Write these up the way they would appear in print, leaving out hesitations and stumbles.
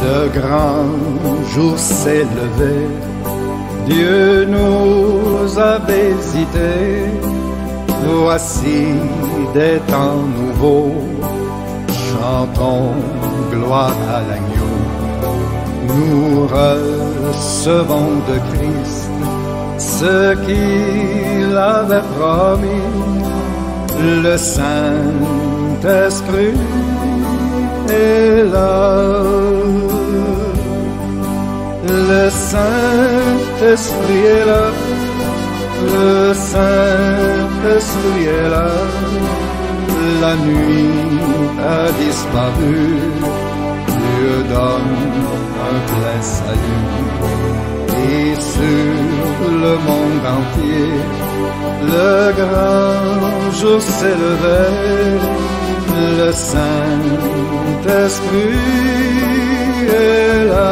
Le grand jour s'est levé, Dieu nous a visités. Voici des temps nouveaux, chantons gloire à l'agneau. Nous recevons de Christ ce qu'il avait promis, le Saint-Esprit est là. Le Saint-Esprit est là, le Saint-Esprit est là. La nuit a disparu, Dieu donne un plein salut. Et sur le monde entier, le grand jour s'est levé, le Saint-Esprit est là.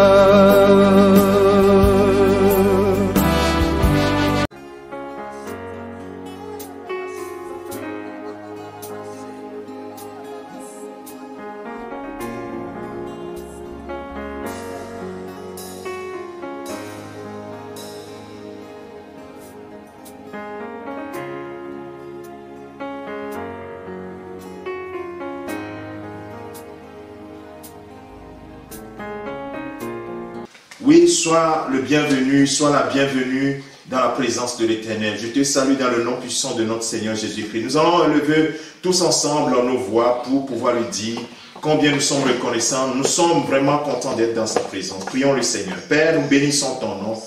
Oui, sois le bienvenu, sois la bienvenue dans la présence de l'Éternel. Je te salue dans le nom puissant de notre Seigneur Jésus-Christ. Nous allons élever tous ensemble nos voix pour pouvoir lui dire combien nous sommes reconnaissants. Nous sommes vraiment contents d'être dans sa présence. Prions le Seigneur. Père, nous bénissons ton nom.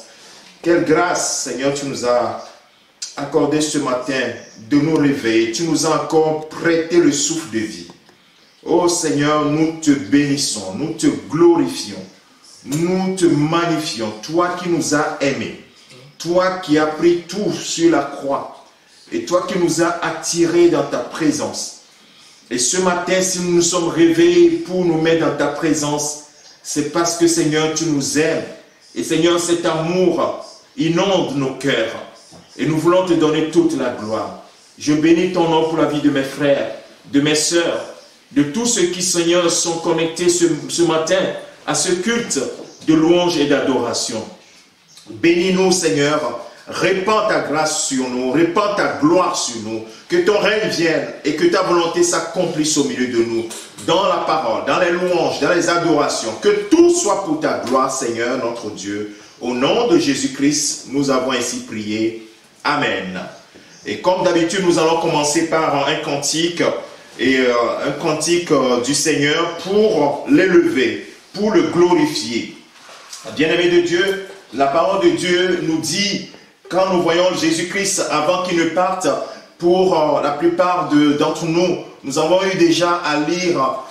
Quelle grâce, Seigneur, tu nous as accordé ce matin de nous réveiller. Tu nous as encore prêté le souffle de vie. Oh Seigneur, nous te bénissons, nous te glorifions. Nous te magnifions, toi qui nous as aimés, toi qui as pris tout sur la croix, et toi qui nous as attirés dans ta présence. Et ce matin, si nous nous sommes réveillés pour nous mettre dans ta présence, c'est parce que Seigneur, tu nous aimes. Et Seigneur, cet amour inonde nos cœurs. Et nous voulons te donner toute la gloire. Je bénis ton nom pour la vie de mes frères, de mes sœurs, de tous ceux qui, Seigneur, sont connectés ce matin à ce culte de louange et d'adoration. Bénis-nous, Seigneur, répands ta grâce sur nous, répands ta gloire sur nous, que ton règne vienne et que ta volonté s'accomplisse au milieu de nous, dans la parole, dans les louanges, dans les adorations, que tout soit pour ta gloire, Seigneur, notre Dieu. Au nom de Jésus-Christ, nous avons ainsi prié. Amen. Et comme d'habitude, nous allons commencer par un cantique, un cantique du Seigneur pour l'élever, pour le glorifier. Bien-aimés de Dieu, la parole de Dieu nous dit, quand nous voyons Jésus-Christ avant qu'il ne parte, pour la plupart d'entre nous, nous avons eu déjà à lire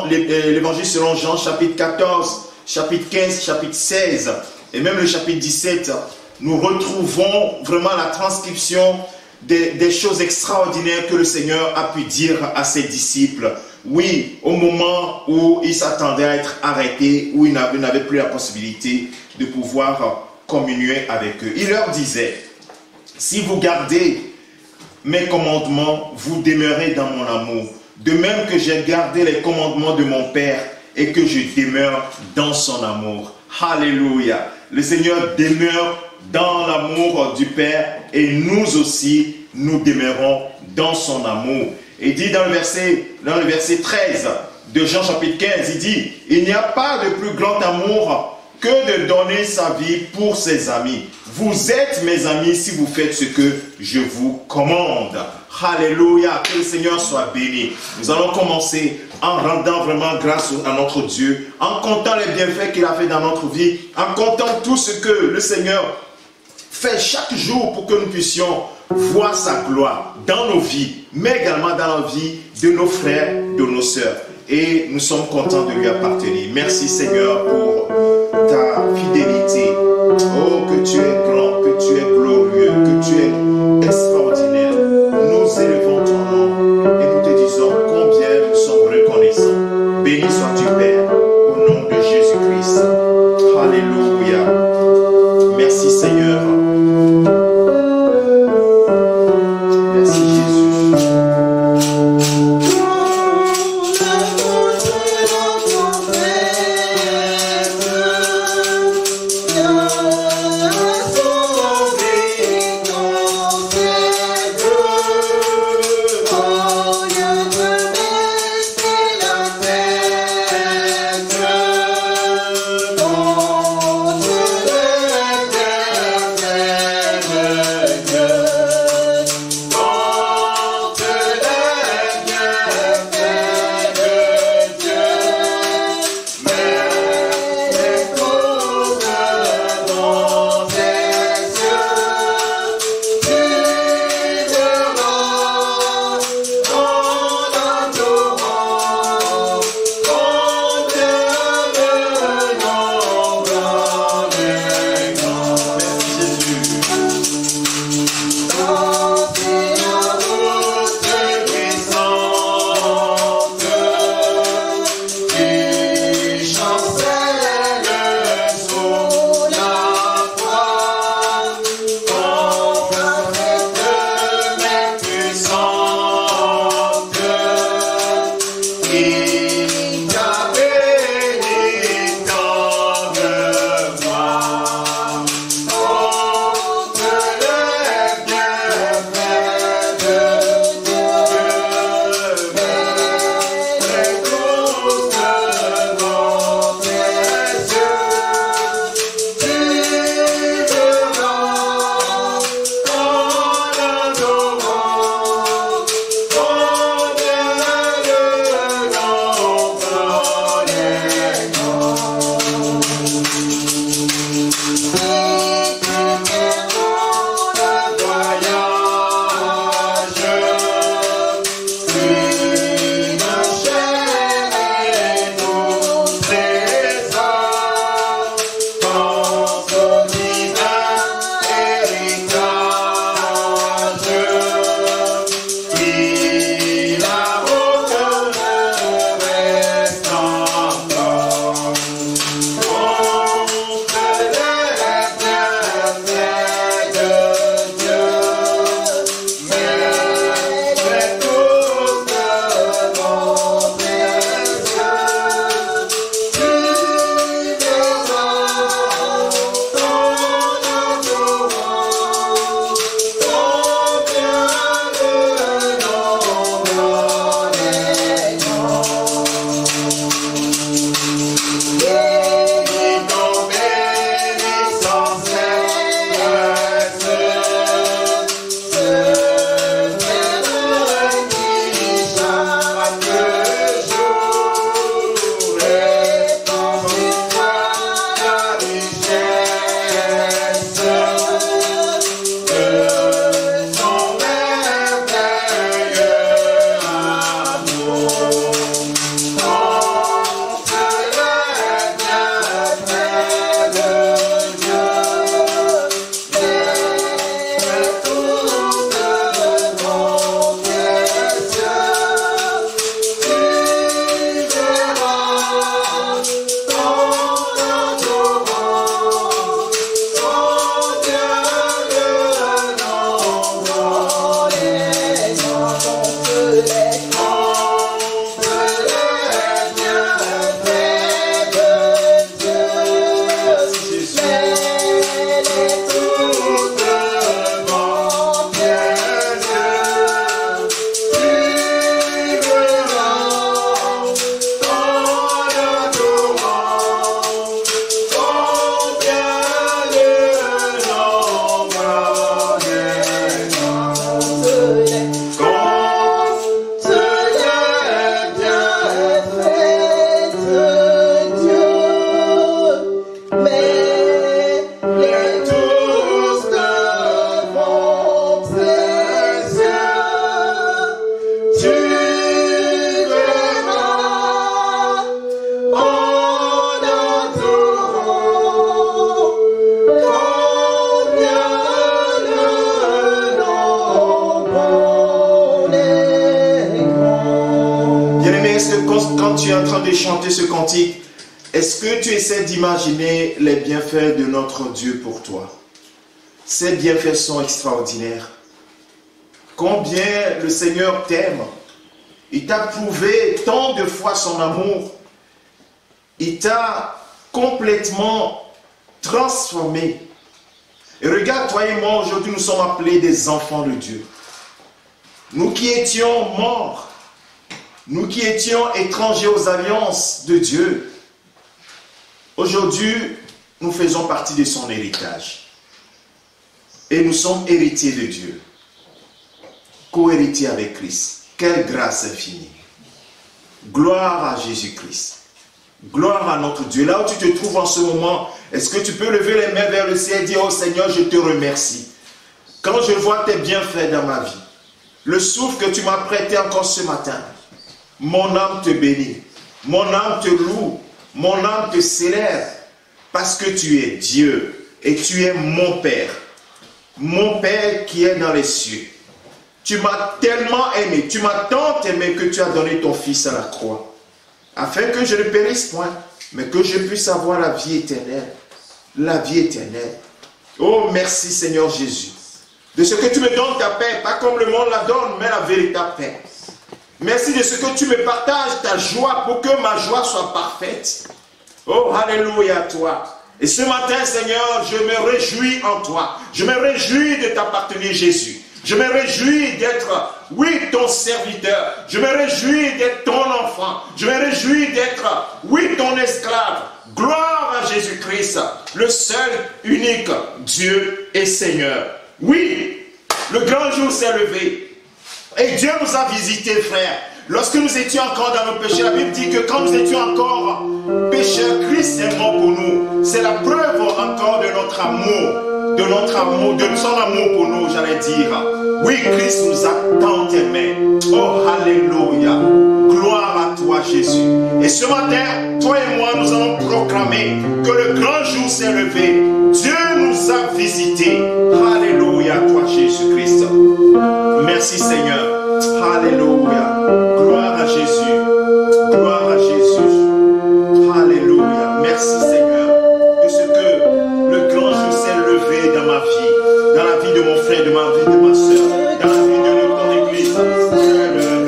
l'évangile selon Jean, chapitre 14, chapitre 15, chapitre 16, et même le chapitre 17. Nous retrouvons vraiment la transcription des choses extraordinaires que le Seigneur a pu dire à ses disciples. Oui, au moment où il s'attendait à être arrêté, où il n'avait plus la possibilité de pouvoir communier avec eux. Il leur disait, si vous gardez mes commandements, vous demeurez dans mon amour. De même que j'ai gardé les commandements de mon Père et que je demeure dans son amour. Alléluia. Le Seigneur demeure dans l'amour du Père et nous aussi, nous demeurons dans son amour. Il dit dans le verset 13 de Jean chapitre 15, il dit, il n'y a pas de plus grand amour que de donner sa vie pour ses amis. Vous êtes mes amis si vous faites ce que je vous commande. Alléluia, que le Seigneur soit béni. Nous allons commencer en rendant vraiment grâce à notre Dieu, en comptant les bienfaits qu'il a fait dans notre vie, en comptant tout ce que le Seigneur fait chaque jour pour que nous puissions voir sa gloire dans nos vies, mais également dans la vie de nos frères, de nos sœurs. Et nous sommes contents de lui appartenir. Merci Seigneur pour ta fidélité. Oh, que tu es grand, que tu es glorieux, que tu es extraordinaire. Nous élevons ton nom et nous te disons combien nous sommes reconnaissants. Béni sois-tu Père, au nom de Jésus-Christ. Alléluia. Merci Seigneur. Merci Jésus. quand tu es en train de chanter ce cantique, est-ce que tu essaies d'imaginer les bienfaits de notre Dieu pour toi? Ces bienfaits sont extraordinaires. Combien le Seigneur t'aime. Il t'a prouvé tant de fois son amour. Il t'a complètement transformé. Et regarde, toi et moi, aujourd'hui, nous sommes appelés des enfants de Dieu. Nous qui étions morts, nous qui étions étrangers aux alliances de Dieu, aujourd'hui, nous faisons partie de son héritage. Et nous sommes héritiers de Dieu. Co-héritiers avec Christ. Quelle grâce infinie. Gloire à Jésus-Christ. Gloire à notre Dieu. Là où tu te trouves en ce moment, est-ce que tu peux lever les mains vers le ciel et dire, oh Seigneur, je te remercie. Quand je vois tes bienfaits dans ma vie, le souffle que tu m'as prêté encore ce matin, mon âme te bénit, mon âme te loue, mon âme te célèbre, parce que tu es Dieu et tu es mon Père qui est dans les cieux. Tu m'as tellement aimé, tu m'as tant aimé que tu as donné ton Fils à la croix, afin que je ne périsse point, mais que je puisse avoir la vie éternelle. La vie éternelle. Oh, merci Seigneur Jésus, de ce que tu me donnes ta paix, pas comme le monde la donne, mais la véritable paix. Merci de ce que tu me partages ta joie pour que ma joie soit parfaite. Oh, alléluia à toi. Et ce matin, Seigneur, je me réjouis en toi. Je me réjouis de t'appartenir, Jésus. Je me réjouis d'être, oui, ton serviteur. Je me réjouis d'être ton enfant. Je me réjouis d'être, oui, ton esclave. Gloire à Jésus-Christ, le seul, unique Dieu et Seigneur. Oui, le grand jour s'est levé. Et Dieu nous a visités, frères. Lorsque nous étions encore dans nos péchés, la Bible dit que quand nous étions encore pécheurs, Christ est mort pour nous. C'est la preuve encore de notre amour, de son amour pour nous, j'allais dire. Oui, Christ nous a tant aimés. Oh, alléluia. Gloire à toi, Jésus. Et ce matin, toi et moi, nous allons proclamer que le grand jour s'est levé. Dieu nous a visités. Alléluia à toi, Jésus-Christ. Merci, Seigneur. Alléluia. Gloire à Jésus. Gloire à Jésus. Alléluia. Merci Seigneur de ce que le grand jour s'est levé dans ma vie, dans la vie de mon frère, de ma vie, de ma soeur, dans la vie de notre église. Alléluia.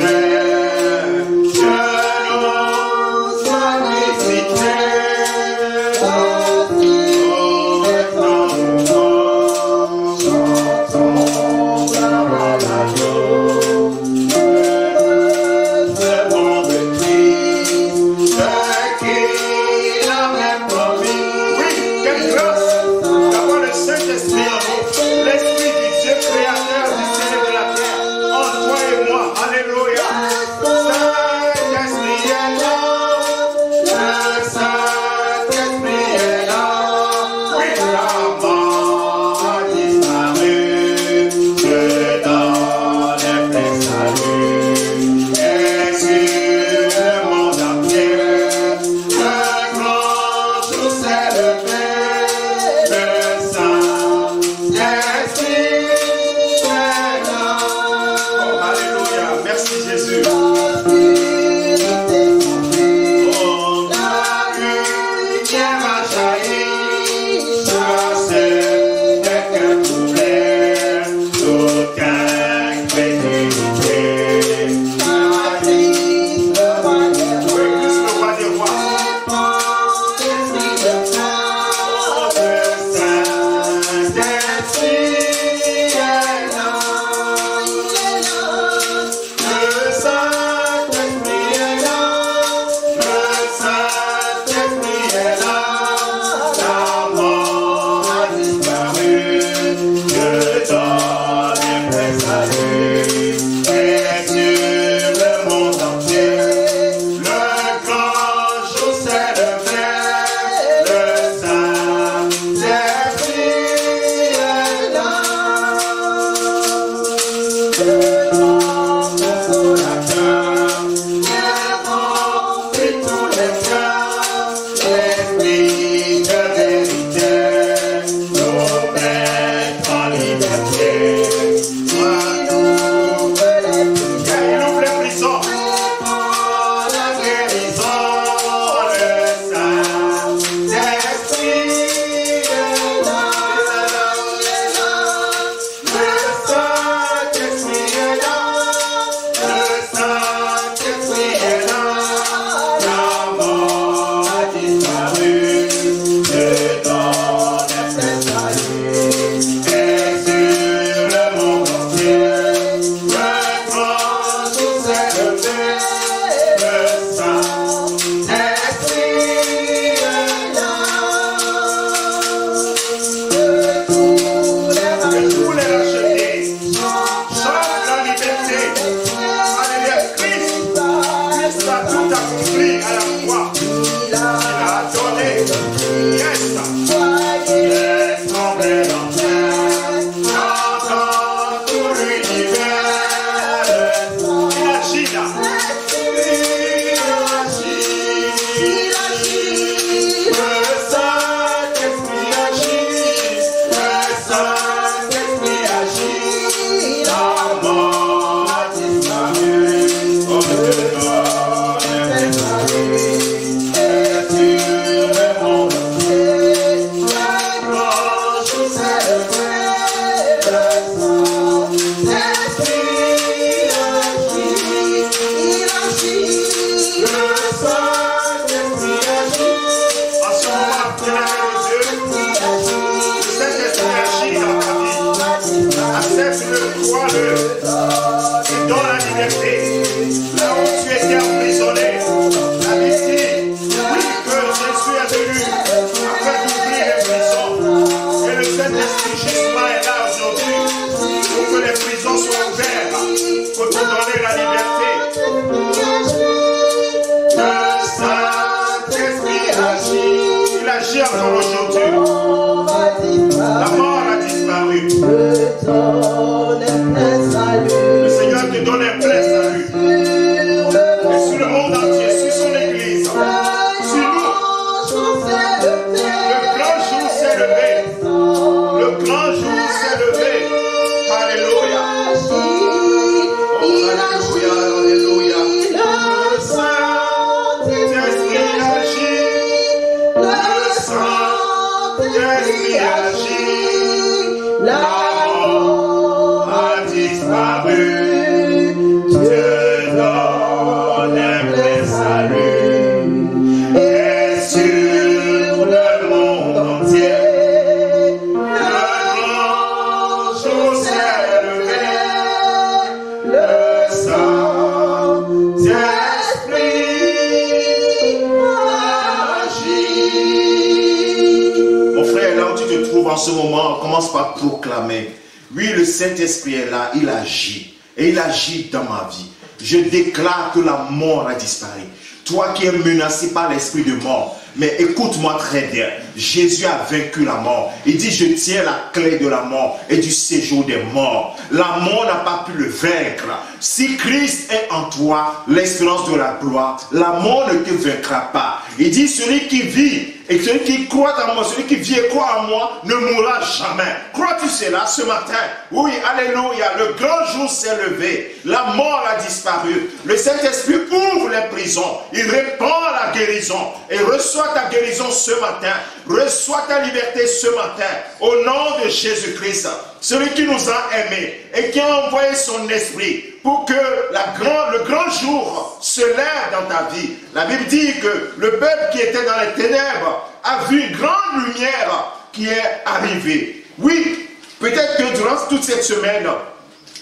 Saint-Esprit est là, il agit. Et il agit dans ma vie. Je déclare que la mort a disparu. Toi qui es menacé par l'esprit de mort, mais écoute-moi très bien. Jésus a vaincu la mort. Il dit, je tiens la clé de la mort et du séjour des morts. La mort n'a pas pu le vaincre. Si Christ est en toi, l'espérance de la gloire, la mort ne te vaincra pas. Il dit, celui qui vit et celui qui croit en moi, celui qui vit et croit en moi, ne mourra jamais. Crois-tu cela ce matin? Oui, alléluia, le grand jour s'est levé. La mort a disparu. Le Saint-Esprit ouvre les prisons. Il répand la guérison. Et reçois ta guérison ce matin. Reçois ta liberté ce matin. Au nom de Jésus-Christ. Celui qui nous a aimés et qui a envoyé son esprit pour que le grand jour se lève dans ta vie. La Bible dit que le peuple qui était dans les ténèbres a vu une grande lumière qui est arrivée. Oui, peut-être que durant toute cette semaine,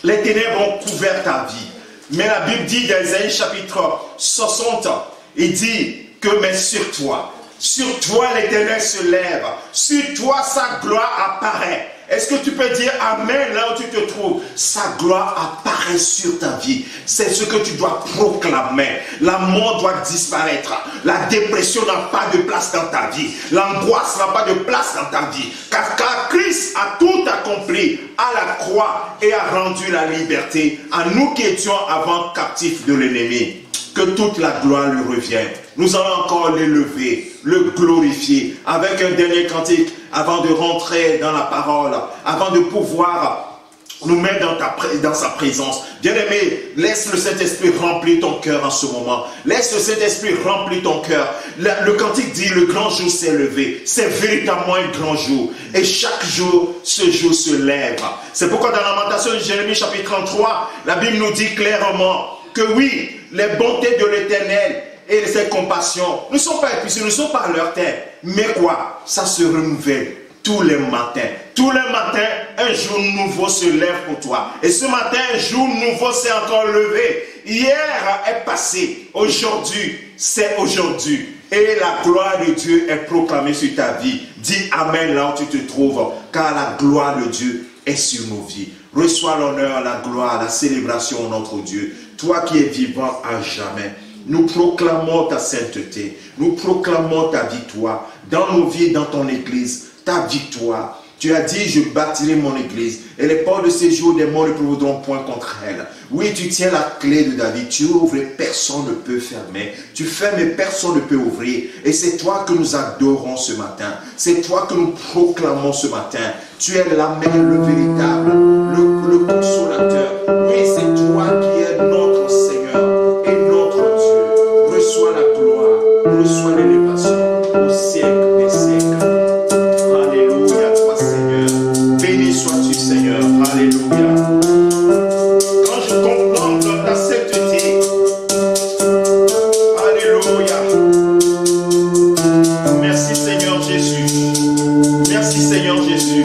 les ténèbres ont couvert ta vie. Mais la Bible dit dans Isaïe chapitre 60, il dit que mais sur toi l'Éternel se lève, sur toi sa gloire apparaît. Est-ce que tu peux dire Amen là où tu te trouves? Sa gloire apparaît sur ta vie. C'est ce que tu dois proclamer. La mort doit disparaître. La dépression n'a pas de place dans ta vie. L'angoisse n'a pas de place dans ta vie. Car Christ a tout accompli à la croix et a rendu la liberté à nous qui étions avant captifs de l'ennemi. Que toute la gloire lui revienne. Nous allons encore l'élever, le glorifier avec un dernier cantique avant de rentrer dans la parole, avant de pouvoir nous mettre dans sa présence. Bien-aimé, laisse le Saint-Esprit remplir ton cœur en ce moment. Laisse le Saint-Esprit remplir ton cœur. Le cantique dit, le grand jour s'est levé. C'est véritablement un grand jour. Et chaque jour, ce jour se lève. C'est pourquoi dans Lamentation de Jérémie chapitre 33, la Bible nous dit clairement que oui, les bontés de l'Éternel et cette compassion ne sont pas épuisées, ne sont pas à leur terre. Mais quoi? Ça se renouvelle tous les matins. Tous les matins, un jour nouveau se lève pour toi. Et ce matin, un jour nouveau s'est encore levé. Hier est passé. Aujourd'hui, c'est aujourd'hui. Et la gloire de Dieu est proclamée sur ta vie. Dis Amen là où tu te trouves. Car la gloire de Dieu est sur nos vies. Reçois l'honneur, la gloire, la célébration de notre Dieu. Toi qui es vivant à jamais. Nous proclamons ta sainteté. Nous proclamons ta victoire. Dans nos vies, dans ton église. Ta victoire. Tu as dit, je bâtirai mon église et les portes de ces jours des morts ne prévaudront point contre elle. Oui, tu tiens la clé de David. Tu ouvres et personne ne peut fermer. Tu fermes et personne ne peut ouvrir. Et c'est toi que nous adorons ce matin. C'est toi que nous proclamons ce matin. Tu es l'Amen, le véritable, le consolateur. Oui, c'est toi qui es notre Seigneur et notre Dieu. Reçois la gloire, reçois l'élévation au siècle des siècles. Seigneur, alléluia. Quand je contemple ta sainteté, alléluia. Merci Seigneur Jésus. Merci Seigneur Jésus.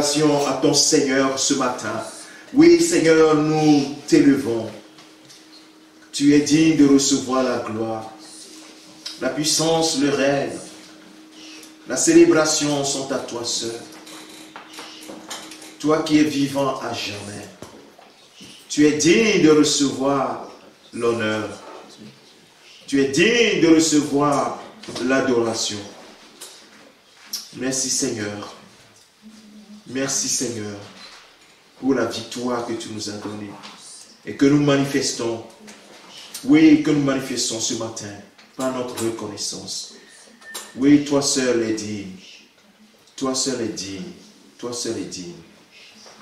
l'adoration à ton Seigneur ce matin. Oui, Seigneur, nous t'élevons. Tu es digne de recevoir la gloire. La puissance, le règne, la célébration sont à toi seul. Toi qui es vivant à jamais. Tu es digne de recevoir l'honneur. Tu es digne de recevoir l'adoration. Merci Seigneur. Merci Seigneur pour la victoire que tu nous as donnée et que nous manifestons. Oui, que nous manifestons ce matin par notre reconnaissance. Oui, toi seul es digne. Toi seul es digne. Toi seul es digne.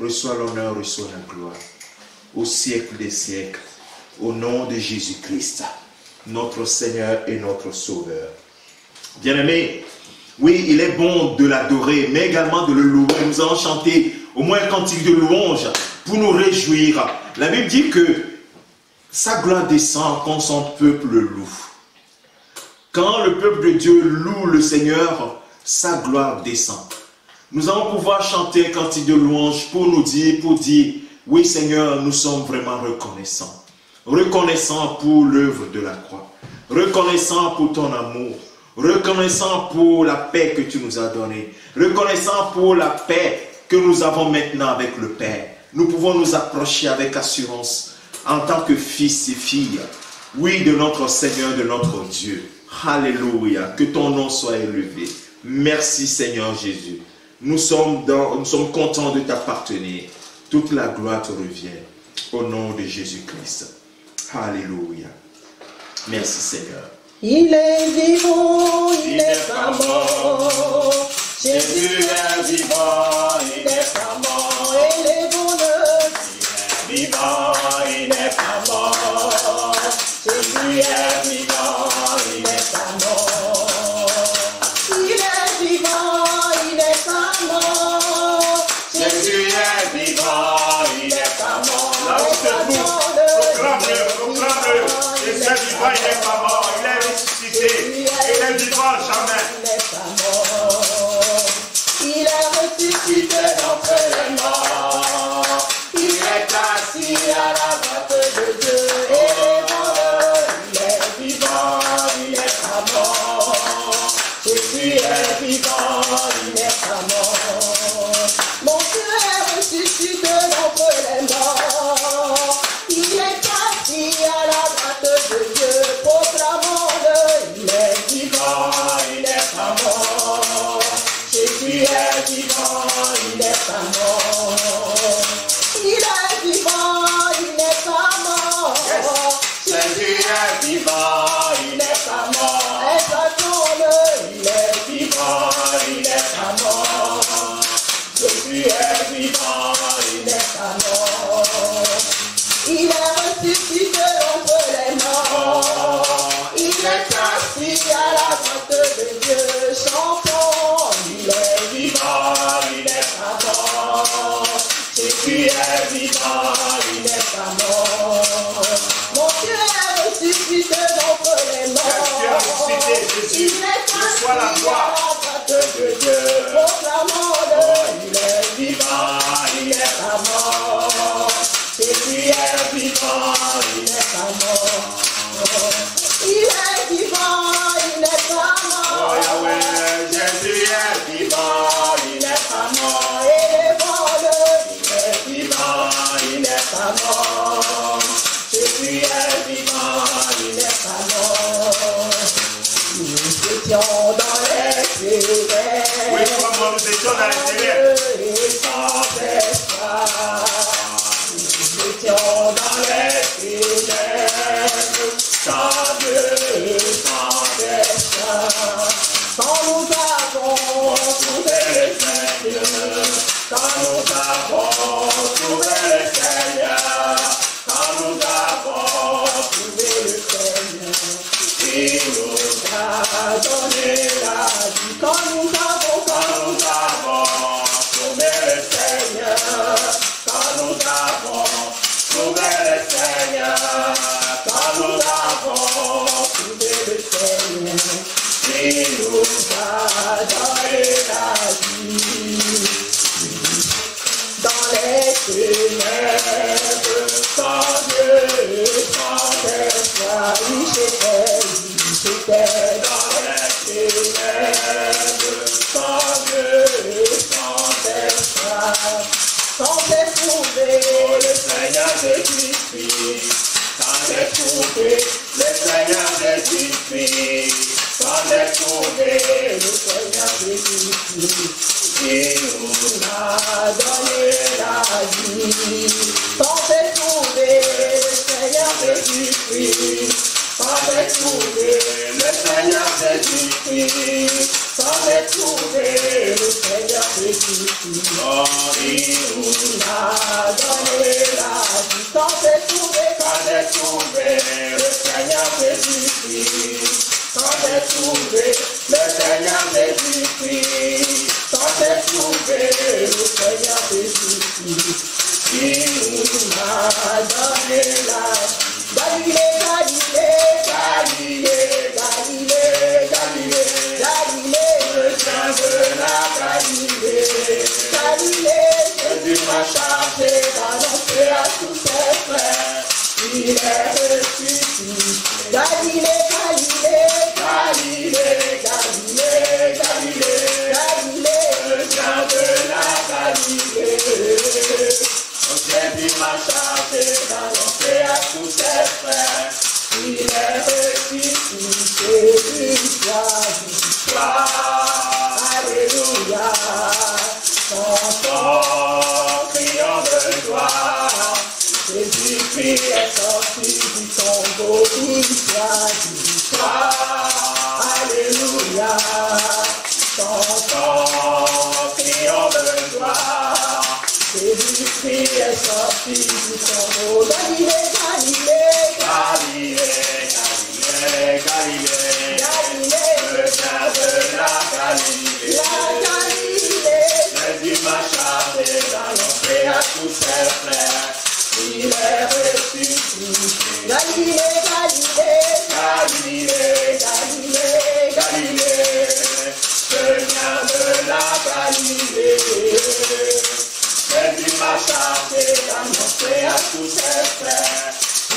Reçois l'honneur, reçois la gloire. Au siècle des siècles. Au nom de Jésus-Christ, notre Seigneur et notre Sauveur. Bien-aimés, oui, il est bon de l'adorer, mais également de le louer. Nous allons chanter au moins un cantique de louange pour nous réjouir. La Bible dit que sa gloire descend quand son peuple le loue. Quand le peuple de Dieu loue le Seigneur, sa gloire descend. Nous allons pouvoir chanter un cantique de louange pour nous dire, oui Seigneur, nous sommes vraiment reconnaissants. Reconnaissants pour l'œuvre de la croix. Reconnaissants pour ton amour. Reconnaissant pour la paix que tu nous as donnée. Reconnaissant pour la paix que nous avons maintenant avec le Père. Nous pouvons nous approcher avec assurance en tant que fils et filles. Oui, de notre Seigneur, de notre Dieu. Alléluia. Que ton nom soit élevé. Merci Seigneur Jésus. Nous sommes contents de t'appartenir. Toute la gloire te revient. Au nom de Jésus-Christ. Alléluia. Merci Seigneur. Il est vivant, il n'est pas mort. Jésus est vivant, il n'est pas mort. Et les bonheurs, il est vivant, il n'est pas mort. Jésus est vivant, il n'est pas mort. Il est vivant, il n'est pas mort. Jésus est vivant, il n'est pas mort. Là où c'est tout, proclame-le. Jésus est vivant, il n'est pas mort. Il est ressuscité. Il est vivant à jamais. Il n'est pas mort. Il est ressuscité d'entre les morts. Il est assis à la droite de Dieu. Et il est vivant, il n'est pas mort. Jésus est vivant, il n'est pas mort. Mon Dieu est ressuscité d'entre les morts. Il est assis à la droite de Dieu. Proclamons-le, il est vivant, il n'est pas mort. Jésus est vivant, il n'est pas mort. Il est vivant, il n'est pas mort. Jésus est vivant, il n'est pas mort. Exaltons-le, il est vivant, il n'est pas mort. Jésus est vivant, il n'est pas mort. Il est ressuscité d'entre les morts. Il est assis à la droite de Dieu. Chantons, il est vivant, il n'est pas mort. Jésus est vivant, il n'est pas mort. Mon Dieu est ressuscité d'entre les morts. Il est assis à la droite de Dieu. Proclamons-le, il est vivant, il n'est pas mort. Jésus est vivant, il n'est pas mort. Il est vivant, il n'est pas mort. Oh Yahweh, Jésus est vivant, il n'est pas mort. Élevons-le, il est vivant, il n'est pas mort. Jésus est vivant, il n'est pas mort. Nous étions dans les ténèbres. oui, comment nous étions dans les ténèbres. Et sans espoir. Nous étions dans les ténèbres, sans Dieu et sans espoir. Quand nous avons trouvé le Seigneur, quand nous avons trouvé le Seigneur, quand nous avons trouvé le Seigneur, il nous a donné la vie. Quand nous avons trouvé le Seigneur, quand nous avons trouvé le Seigneur, quand nous avons trouvé le Seigneur, il nous a donné la vie. ténèbres, sans Dieu et sans espoir. Oui, j'étais dans les ténèbres, sans Dieu et sans espoir. Quand j'ai trouvé le Seigneur Jésus-Christ, quand j'ai trouvé le Seigneur Jésus-Christ, quand j'ai trouvé le Seigneur Jésus-Christ, il nous a donné la vie. Quand j'ai trouvé le Seigneur Jésus-Christ, quand j'ai trouvé le Seigneur Jésus-Christ, quand j'ai trouvé le Seigneur Jésus-Christ, il nous a donné la vie. Quand j'ai trouvé le Seigneur Jésus-Christ, quand j'ai trouvé le Seigneur Jésus-Christ, quand j'ai trouvé le Seigneur Jésus-Christ, il nous a donné la vie. Galilée, Galilée, Galilée, Galilée, Galilée, Galilée, le saint de la Galilée, Galilée, Jésus m'a chargé d'annoncer à tous ses frères, il est ressuscité. Galilée, Galilée, Galilée, Galilée, Galilée, Galilée, le saint de la Galilée. Jésus m'a chargé d'annoncer à tous ses frères, il est ressuscité d'une victoire. Alléluia, chantons, crions de gloire, Jésus-Christ est sorti du tombeau, victoire. Alléluia, chantons, crions de gloire, Jésus-Christ est sorti du tombeau. Galilée, Galilée, Galilée, Galilée, Galilée, Galilée, le saint de la Galilée, la Galilée, Jésus m'a chargé d'annoncer à tous ses frères, il est ressuscité. Galilée, Galilée, Galilée, Galilée, Galilée, je viens de la Galilée. Jésus m'a chargé d'annoncer à tous ses frères,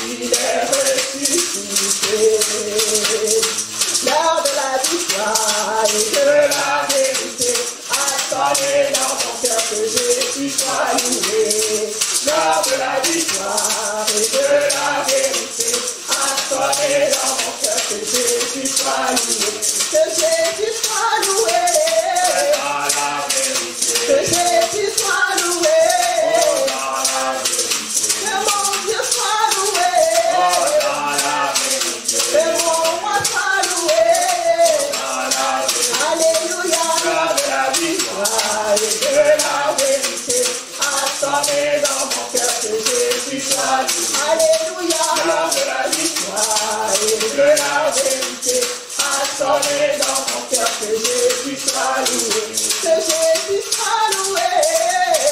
il est ressuscité. L'heure de la victoire et de la vérité a sonné dans mon cœur, que Jésus soit loué. L'heure de la victoire et de la vérité a sonné dans mon cœur, que Jésus soit loué. Que Jésus soit loué. Dans la vérité. Que Jésus soit loué. Dans la vérité. Que mon Dieu soit loué. Dans la vérité. Que mon roi soit loué. Dans la vérité. Alléluia. L'heure de la victoire et de la vérité a sonné dans mon cœur, que Jésus soit loué. Alléluia. L'heure de la victoire et de la vérité a sonné dans mon cœur, que Jésus soit loué. Que Jésus soit loué.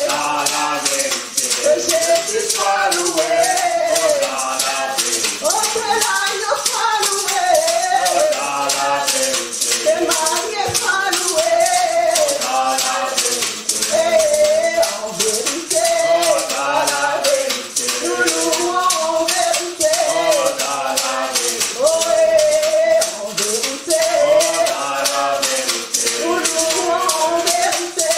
Dans la vérité. Que Jésus soit loué. Dans la vérité. Oh, que l'agneau soit loué. Dans la vérité. Que Marie soit loué. Dans la vérité. Et en vérité. Dans la vérité. Nous louons en vérité. Dans la vérité. Oh, et en vérité. Dans la vérité. Nous louons en vérité.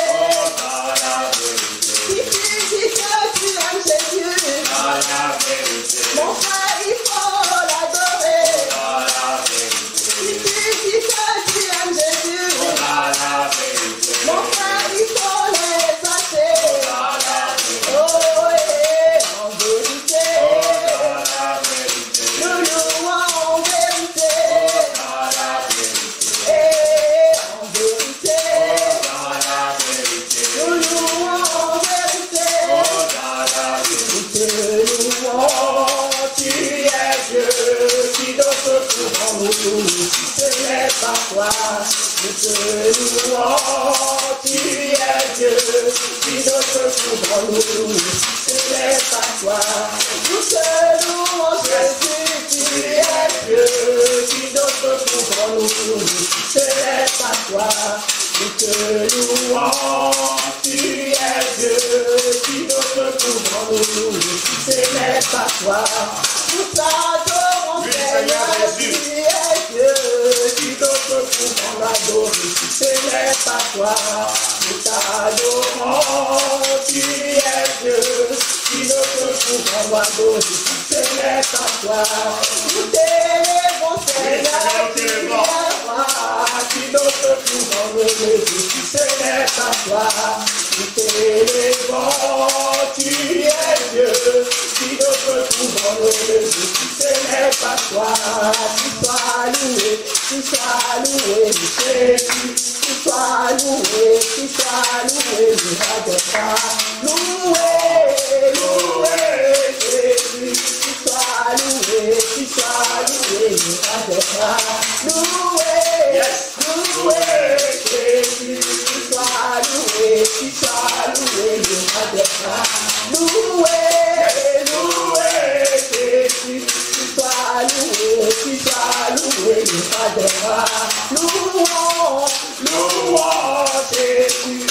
Dans la vérité. Si tu dis que tu aimes Jésus, dans la vérité. Mon frère, il faut l'adorer. Dans la vérité. Si tu dis que tu aimes Jésus, dans la vérité. Mon frère, il faut l'exalter. Dans la vérité. Oh, et en vérité. Dans la vérité. Nous louons en vérité. Dans la vérité. Et en vérité. Dans la vérité. Nous louons en vérité. Dans la vérité. Nous louons, tu es Dieu, qui d'autre pourront nous louer, si ce n'est pas toi. Nous te louons, tu es Dieu, qui d'autre pourront nous louer, si ce n'est pas toi. Nous te louons, Jésus, tu es Dieu, qui d'autre pourront nous louer, si ce n'est pas toi. nous te louons, tu es Dieu, qui d'autre pouvons nous louer, si ce n'est pas toi. Nous t'adorons, Seigneur, tu es Dieu, qui d'autre pouvons l'adorer, si ce n'est pas toi. Nous t'adorons, tu es Dieu, qui d'autre pouvons l'adorer, si ce n'est pas toi. Nous t'élèvons, Seigneur, tu es roi, qui d'autre pouvons lever, si ce n'est pas toi. Nous t'élèvons, tu es Dieu, qui d'autre pouvons lever, si ce n'est pas toi. Tu sois loué, Jésus, tu sois loué, le roi des rois. Loué, Jésus, tu sois loué, le roi des rois. Loué, Jésus, tu sois loué, le roi des rois. Loué, Jésus, tu sois loué, le roi des rois. Louons, Jésus,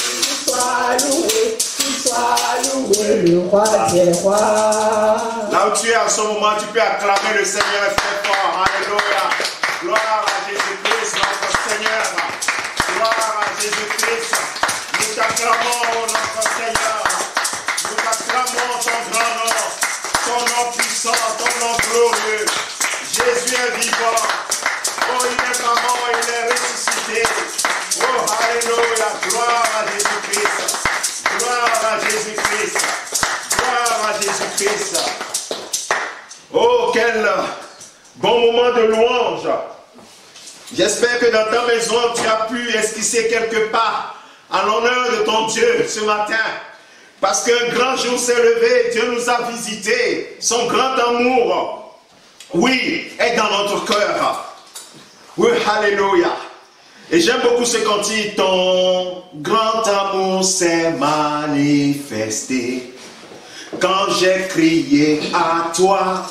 tu sois loué, le roi des rois. Là où tu es à ce moment, tu peux acclamer le Seigneur très fort. Alléluia. Gloire à Jésus-Christ, notre Seigneur. Gloire à Jésus-Christ. Nous t'acclamons, notre Seigneur. Nous t'acclamons ton grand nom, ton nom puissant, ton nom glorieux. Jésus est vivant. Oh, il est pas mort, il est ressuscité. Oh, alléluia. Gloire à Jésus-Christ. Gloire à Jésus-Christ. Gloire à Jésus-Christ. Oh, quel bon moment de louange. J'espère que dans ta maison, tu as pu esquisser quelque part en l'honneur de ton Dieu ce matin. Parce qu'un grand jour s'est levé, Dieu nous a visités. Son grand amour, oui, est dans notre cœur. Oui, alléluia. Et j'aime beaucoup ce cantique. Ton grand amour s'est manifesté quand j'ai crié à toi.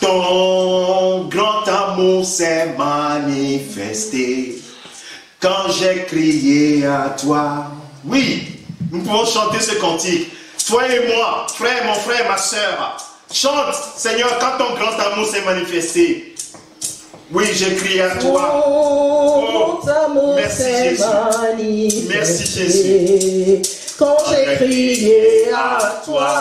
Ton grand amour s'est manifesté quand j'ai crié à toi. Oui, nous pouvons chanter ce cantique. Toi et moi, frère, mon frère, ma soeur, chante, Seigneur, quand ton grand amour s'est manifesté. Oui, j'ai crié à toi. Oh, merci Jésus. Merci Jésus. Quand j'ai crié à toi,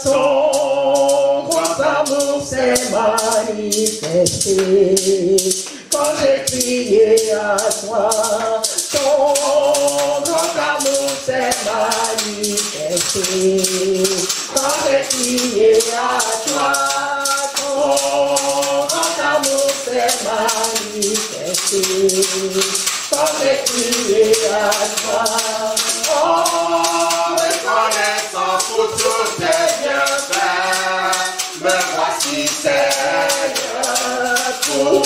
ton grand amour s'est manifesté. Quand j'ai crié à toi, ton grand amour s'est manifesté. Quand j'ai crié à toi, ton grand amour s'est manifesté. Quand j'ai crié à toi, oh, reconnaissant pour tous tes bienfaits, me voici Seigneur, pour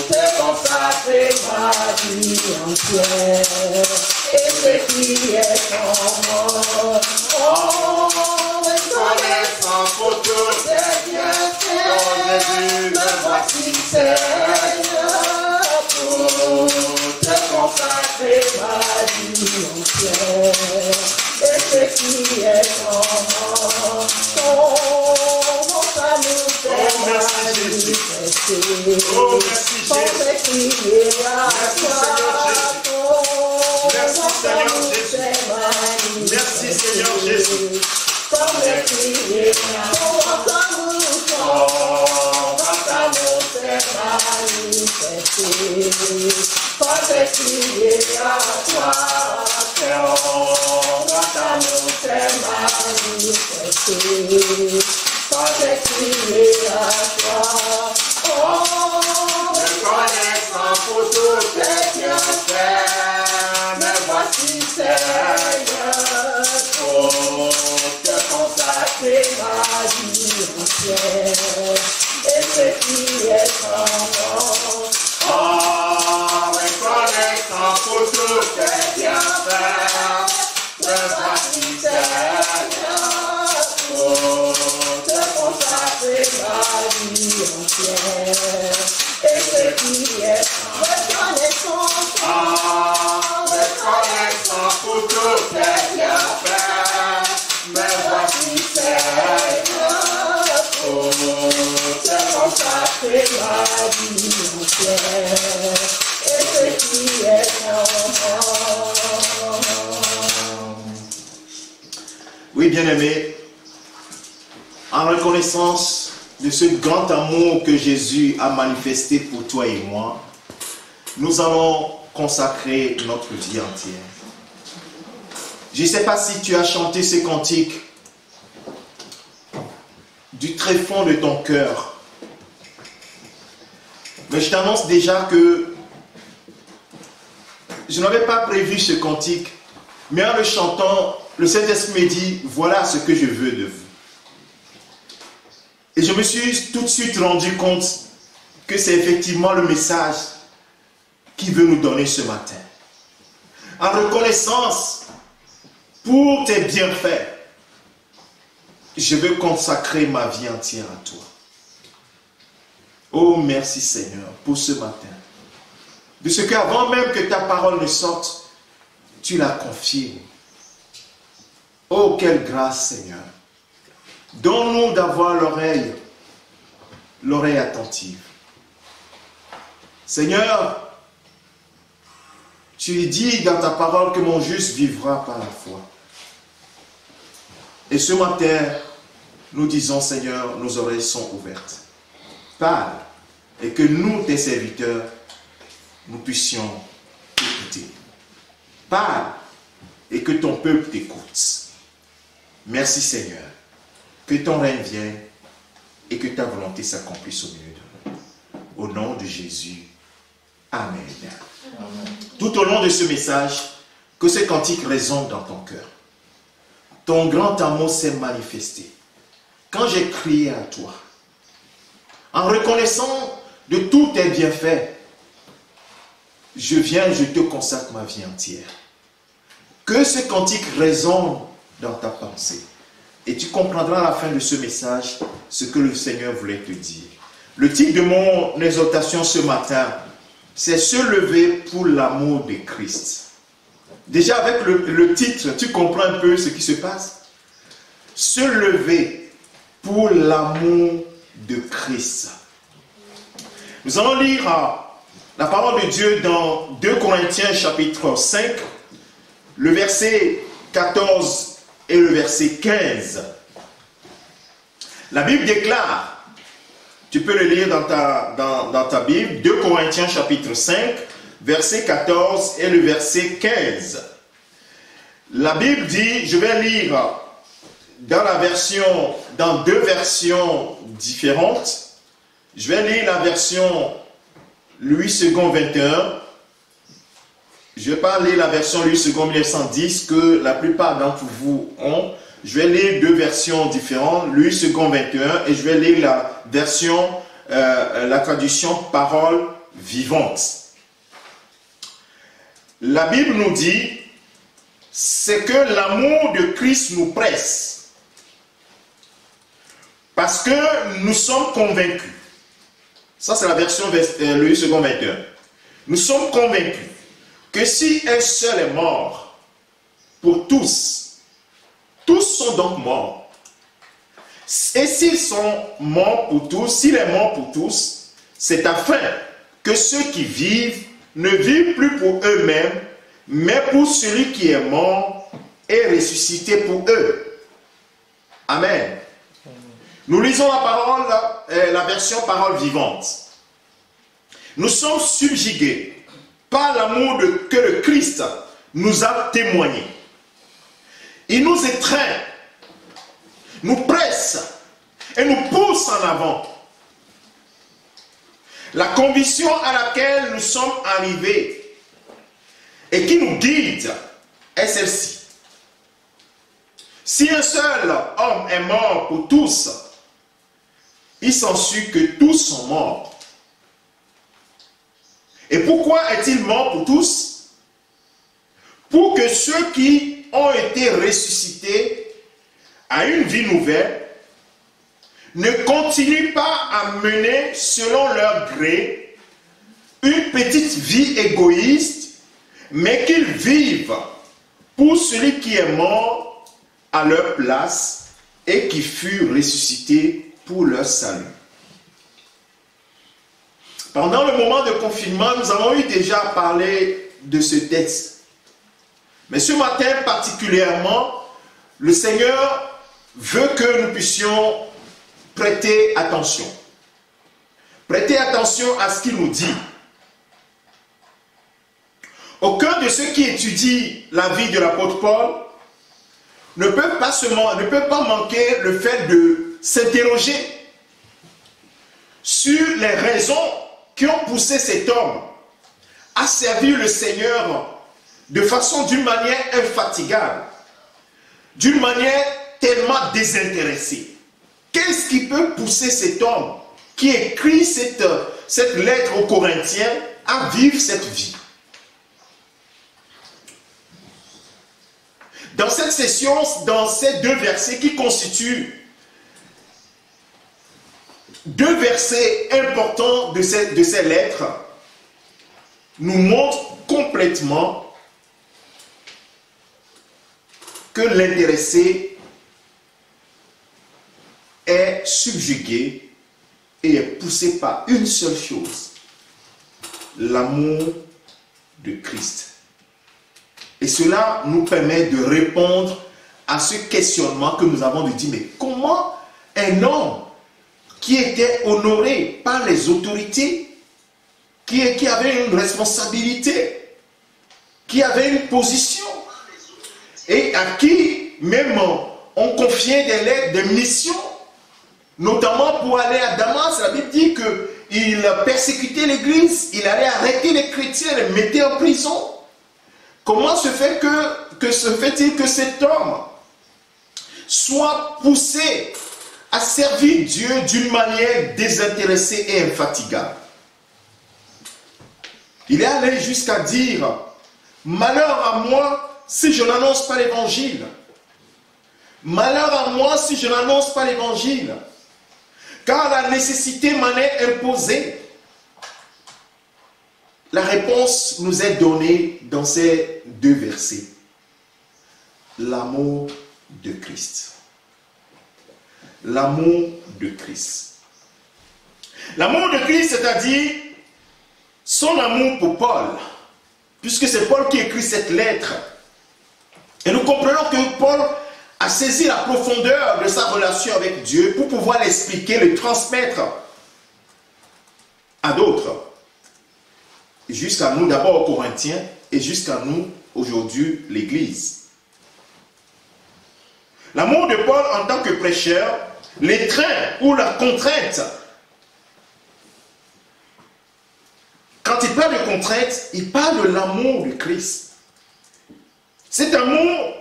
te consacrer ma vie entière, et ce qui est en moi. Oh, reconnaissant pour tous tes bienfaits, me voici Seigneur, pour te consacrer ma vie entière, et ce qui est en moi. Ton amour s'est manifesté. Oh, merci Quand j'ai crié à toi, ton amour s'est manifesté. Merci Seigneur Jésus. Quand j'ai crié à ton amour s'est manifesté. Quand j'ai crié à toi, ton amour s'est manifesté. Quand j'ai crié à toi, oh, reconnaissant pour tous tes bienfaits, me voici Seigneur, pour te consacrer ma vie entière, et ce qui est en moi. Oh, reconnaissant pour tous tes bienfaits, me voici Seigneur, pour te consacrer ma vie entière, et ce qui est reconnaissant, reconnaissant vie entière, et ce qui est en moi. Oui, bien-aimé, en reconnaissance de ce grand amour que Jésus a manifesté pour toi et moi, nous allons consacrer notre vie entière. Je ne sais pas si tu as chanté ce cantique du très fond de ton cœur, mais je t'annonce déjà que je n'avais pas prévu ce cantique, mais en le chantant, le Saint-Esprit me dit, voilà ce que je veux de vous. Et je me suis tout de suite rendu compte que c'est effectivement le message qu'il veut nous donner ce matin. En reconnaissance pour tes bienfaits, je veux consacrer ma vie entière à toi. Oh, merci Seigneur pour ce matin. De ce qu'avant même que ta parole ne sorte, tu la confirmes. Oh, quelle grâce Seigneur. Donne-nous d'avoir l'oreille attentive. Seigneur, tu dis dans ta parole que mon juste vivra par la foi. Et ce matin, nous disons, Seigneur, nos oreilles sont ouvertes. Parle, et que nous, tes serviteurs, nous puissions écouter. Parle, et que ton peuple t'écoute. Merci Seigneur. Que ton règne vienne et que ta volonté s'accomplisse au milieu de nous. Au nom de Jésus. Amen. Amen. Tout au long de ce message, que ce cantique résonne dans ton cœur. Ton grand amour s'est manifesté. Quand j'ai crié à toi, en reconnaissant de tous tes bienfaits, je te consacre ma vie entière. Que ce cantique résonne dans ta pensée. Et tu comprendras à la fin de ce message ce que le Seigneur voulait te dire. Le titre de mon exhortation ce matin, c'est « Se lever pour l'amour de Christ ». Déjà avec le titre, tu comprends un peu ce qui se passe. Se lever pour l'amour de Christ. Nous allons lire la parole de Dieu dans 2 Corinthiens chapitre 5, le verset 14 et le verset 15. La Bible déclare, tu peux le lire dans ta Bible, 2 Corinthiens chapitre 5, verset 14 et le verset 15. La Bible dit, je vais lire dans deux versions différentes. Je vais lire la version Louis II 21. Je ne vais pas lire la version Louis II 1910 que la plupart d'entre vous ont. Je vais lire deux versions différentes, Louis II 21, et je vais lire la version, la traduction Parole vivante. La Bible nous dit, c'est que l'amour de Christ nous presse. Parce que nous sommes convaincus. Ça, c'est la version Louis II 21. Nous sommes convaincus que si un seul est mort pour tous, tous sont donc morts. Et s'ils sont morts pour tous, s'il est mort pour tous, c'est afin que ceux qui vivent ne vivent plus pour eux-mêmes, mais pour celui qui est mort et ressuscité pour eux. Amen. Nous lisons la parole, la version parole vivante. Nous sommes subjugués par l'amour que le Christ nous a témoigné. Il nous étreint, nous presse et nous pousse en avant. La conviction à laquelle nous sommes arrivés et qui nous guide est celle-ci. Si un seul homme est mort pour tous, il s'ensuit que tous sont morts. Et pourquoi est-il mort pour tous? Pour que ceux qui ont été ressuscités à une vie nouvelle ne continuent pas à mener selon leur gré une petite vie égoïste, mais qu'ils vivent pour celui qui est mort à leur place et qui fut ressuscité pour leur salut. Pendant le moment de confinement, nous avons eu déjà parlé de ce texte. Mais ce matin particulièrement, le Seigneur veut que nous puissions prêter attention. Prêtez attention à ce qu'il nous dit. Aucun de ceux qui étudient la vie de l'apôtre Paul ne peut pas manquer le fait de s'interroger sur les raisons qui ont poussé cet homme à servir le Seigneur d'une manière infatigable, d'une manière tellement désintéressée. Qu'est-ce qui peut pousser cet homme qui écrit cette lettre aux Corinthiens à vivre cette vie? Dans cette session, dans ces deux versets qui constituent deux versets importants de ces lettres, nous montrent complètement que l'intéressé est subjugué et est poussé par une seule chose, l'amour de Christ. Et cela nous permet de répondre à ce questionnement que nous avons de dire, mais comment un homme qui était honoré par les autorités, qui avait une responsabilité, qui avait une position, et à qui même on confiait des lettres, des missions, notamment pour aller à Damas, la Bible dit qu'il persécutait l'église, il allait arrêter les chrétiens, les mettait en prison. Comment se fait-il que cet homme soit poussé à servir Dieu d'une manière désintéressée et infatigable? Il est allé jusqu'à dire, malheur à moi si je n'annonce pas l'évangile. Malheur à moi si je n'annonce pas l'évangile. Car la nécessité m'en est imposée. La réponse nous est donnée dans ces deux versets. L'amour de Christ. L'amour de Christ. L'amour de Christ, c'est-à-dire son amour pour Paul, puisque c'est Paul qui écrit cette lettre. Et nous comprenons que Paul a saisi la profondeur de sa relation avec Dieu pour pouvoir l'expliquer, le transmettre à d'autres. Jusqu'à nous, d'abord aux Corinthiens, et jusqu'à nous, aujourd'hui, l'Église. L'amour de Paul en tant que prêcheur, l'étreint ou la contrainte. Quand il parle de contrainte, il parle de l'amour de Christ. Cet amour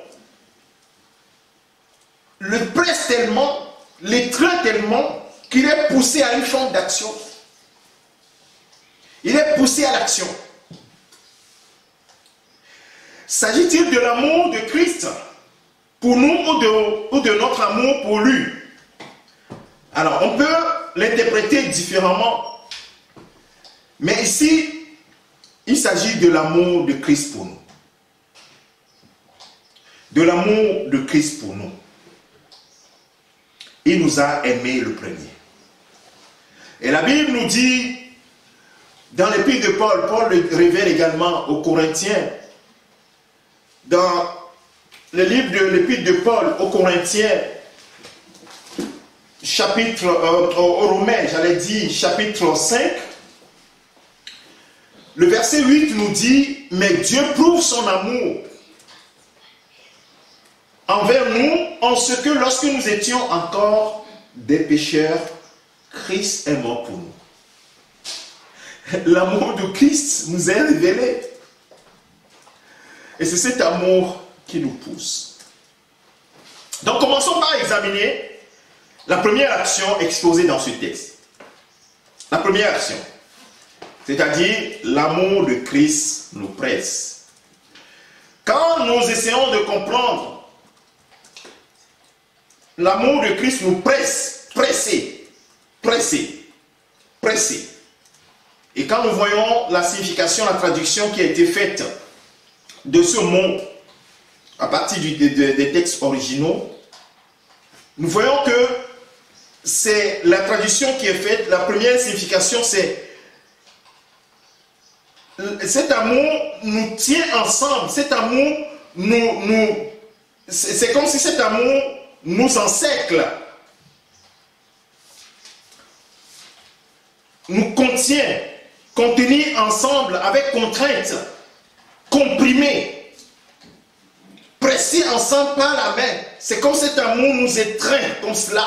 le presse tellement, l'étreint tellement, qu'il est poussé à une forme d'action. Il est poussé à l'action. S'agit-il de l'amour de Christ pour nous ou de notre amour pour lui? Alors, on peut l'interpréter différemment. Mais ici, il s'agit de l'amour de Christ pour nous. De l'amour de Christ pour nous. Il nous a aimés le premier. Et la Bible nous dit, dans l'épître de Paul, Paul le révèle également aux Corinthiens, dans le livre de l'épître de Paul aux Corinthiens, chapitre, aux Romains, j'allais dire, chapitre 5, le verset 8 nous dit, mais Dieu prouve son amour envers nous, en ce que lorsque nous étions encore des pécheurs, Christ est mort pour nous. L'amour de Christ nous est révélé. Et c'est cet amour qui nous pousse. Donc commençons par examiner la première action exposée dans ce texte. La première action, c'est-à-dire l'amour de Christ nous presse. Quand nous essayons de comprendre l'amour de Christ nous presse, presser. Et quand nous voyons la signification, la traduction qui a été faite de ce mot à partir des textes originaux, nous voyons que c'est la traduction qui est faite. La première signification, c'est cet amour nous tient ensemble. Cet amour c'est comme si cet amour nous encercle, nous contient, contenir ensemble avec contrainte, comprimé, pressé ensemble par la main. C'est comme cet amour nous étreint comme cela.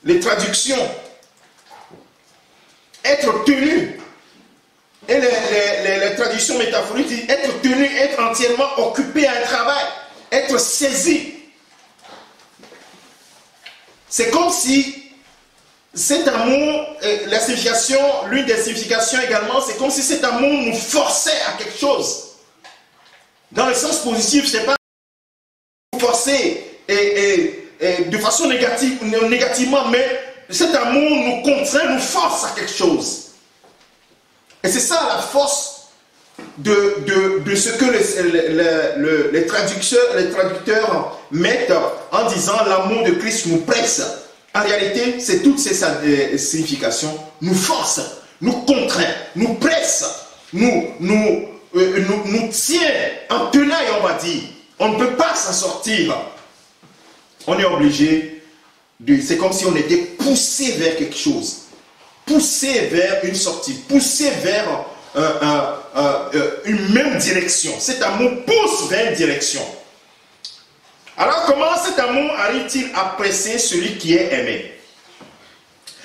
Les traductions, être tenu, et les traductions métaphoriques disent être tenu, être entièrement occupé à un travail, être saisi. C'est comme si cet amour, la signification, l'une des significations également, c'est comme si cet amour nous forçait à quelque chose. Dans le sens positif, c'est pas nous forcer de façon négativement, mais cet amour nous contraint, nous force à quelque chose. Et c'est ça la force de ce que les traducteurs mettent en disant l'amour de Christ nous presse. En réalité, c'est toutes ces significations. Nous force, nous contraint, nous presse, nous tient en tenaille, on va dire. On ne peut pas s'en sortir. On est obligé de... C'est comme si on était poussé vers quelque chose. Poussé vers une sortie. Poussé vers une même direction. Cet amour pousse vers une direction. Alors comment cet amour arrive-t-il à presser celui qui est aimé?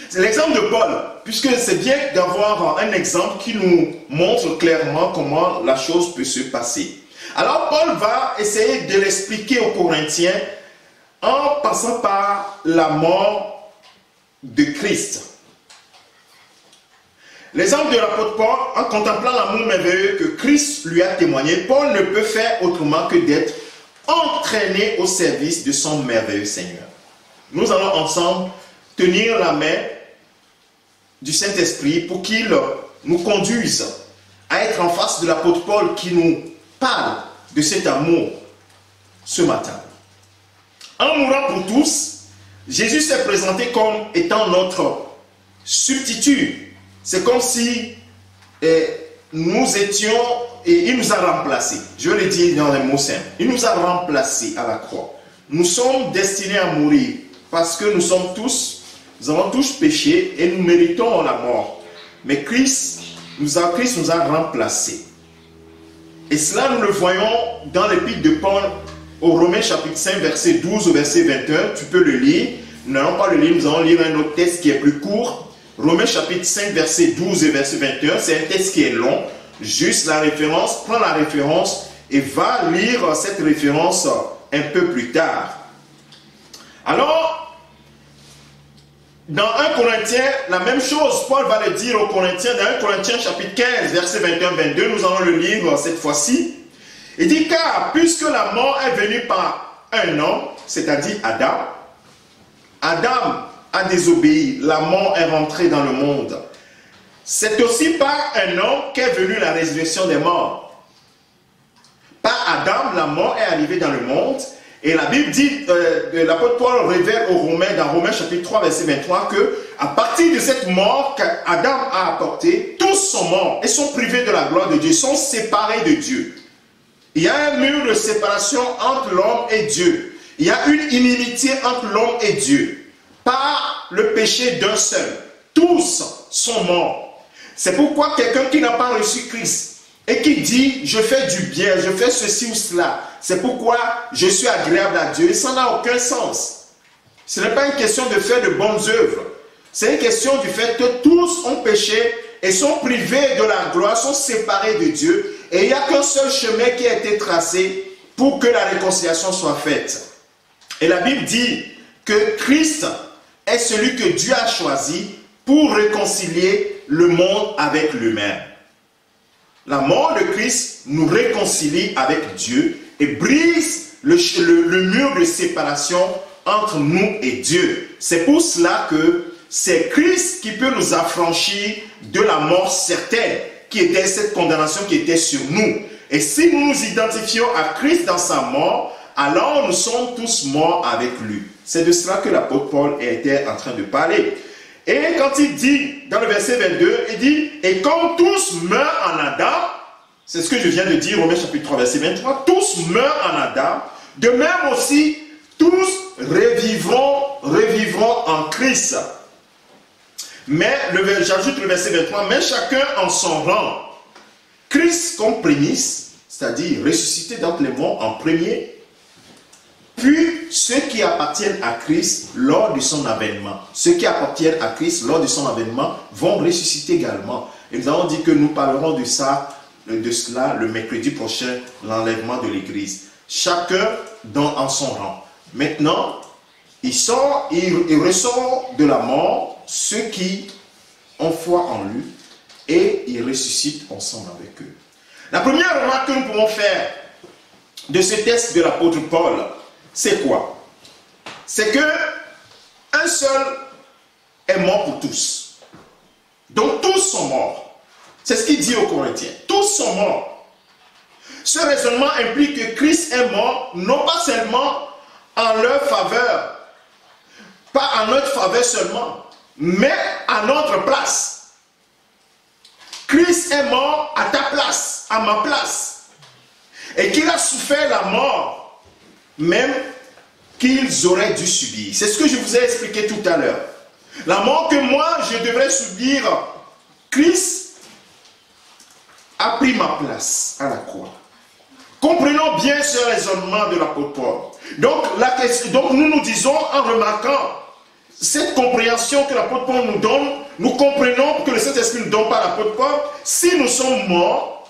C'est l'exemple de Paul, puisque c'est bien d'avoir un exemple qui nous montre clairement comment la chose peut se passer. Alors Paul va essayer de l'expliquer aux Corinthiens en passant par la mort de Christ. L'exemple de l'apôtre Paul, en contemplant l'amour merveilleux que Christ lui a témoigné, Paul ne peut faire autrement que d'être entraîné au service de son merveilleux Seigneur. Nous allons ensemble tenir la main du Saint-Esprit pour qu'il nous conduise à être en face de l'apôtre Paul qui nous parle de cet amour ce matin. En mourant pour tous, Jésus s'est présenté comme étant notre substitut. C'est comme si nous étions, et il nous a remplacés. Je le dis dans les mots simples. Il nous a remplacés à la croix. Nous sommes destinés à mourir parce que nous avons tous péché et nous méritons la mort. Mais Christ nous a remplacés. Et cela, nous le voyons dans l'épître de Paul au Romains chapitre 5, verset 12 au verset 21. Tu peux le lire. Nous n'allons pas le lire, nous allons lire un autre texte qui est plus court. Romains chapitre 5, verset 12 et verset 21. C'est un texte qui est long. Juste la référence, prends la référence et va lire cette référence un peu plus tard. Alors, dans 1 Corinthiens, la même chose, Paul va le dire aux Corinthiens, dans 1 Corinthiens chapitre 15, verset 21-22, nous allons le lire cette fois-ci. Il dit, car puisque la mort est venue par un homme, c'est-à-dire Adam, Adam a désobéi, la mort est rentrée dans le monde. C'est aussi par un homme qu'est venue la résurrection des morts. Par Adam, la mort est arrivée dans le monde. Et la Bible dit, l'apôtre Paul révèle aux Romains, dans Romains chapitre 3, verset 23, que à partir de cette mort qu'Adam a apportée, tous sont morts et sont privés de la gloire de Dieu, sont séparés de Dieu. Il y a un mur de séparation entre l'homme et Dieu. Il y a une inimitié entre l'homme et Dieu, par le péché d'un seul. Tous sont morts. C'est pourquoi quelqu'un qui n'a pas reçu Christ et qui dit « je fais du bien, je fais ceci ou cela », c'est pourquoi je suis agréable à Dieu, ça n'a aucun sens. Ce n'est pas une question de faire de bonnes œuvres. C'est une question du fait que tous ont péché et sont privés de la gloire, sont séparés de Dieu. Et il n'y a qu'un seul chemin qui a été tracé pour que la réconciliation soit faite. Et la Bible dit que Christ est celui que Dieu a choisi pour réconcilier le monde avec lui-même. La mort de Christ nous réconcilie avec Dieu et brise le mur de séparation entre nous et Dieu. C'est pour cela que c'est Christ qui peut nous affranchir de la mort certaine, qui était cette condamnation qui était sur nous. Et si nous nous identifions à Christ dans sa mort, alors nous sommes tous morts avec lui. C'est de cela que l'apôtre Paul était en train de parler. Et quand il dit, dans le verset 22, il dit, et comme tous meurent en Adam, c'est ce que je viens de dire, Romains chapitre 3, verset 23, tous meurent en Adam, de même aussi, tous revivront en Christ. Mais, j'ajoute le verset 23, mais chacun en son rang. Christ comme prémisse, c'est-à-dire ressuscité d'entre les morts en premier, puis ceux qui appartiennent à Christ lors de son avènement. Ceux qui appartiennent à Christ lors de son avènement vont ressusciter également. Et nous avons dit que nous parlerons de cela le mercredi prochain, l'enlèvement de l'Église. Chacun en son rang. Maintenant, il ressort de la mort ceux qui ont foi en lui et il ressuscite ensemble avec eux. La première remarque que nous pouvons faire de ce texte de l'apôtre Paul, c'est quoi? C'est que un seul est mort pour tous. Donc tous sont morts. C'est ce qu'il dit aux Corinthiens. Tous sont morts. Ce raisonnement implique que Christ est mort, non pas seulement en leur faveur, pas en notre faveur seulement, mais à notre place. Christ est mort à ta place, à ma place. Et qu'il a souffert la mort, même qu'ils auraient dû subir. C'est ce que je vous ai expliqué tout à l'heure. La mort que moi, je devrais subir, Christ a pris ma place à la croix. Comprenons bien ce raisonnement de l'apôtre Paul. Donc nous nous disons, en remarquant cette compréhension que l'apôtre Paul nous donne, nous comprenons que le Saint-Esprit nous donne par l'apôtre Paul. Si nous sommes morts,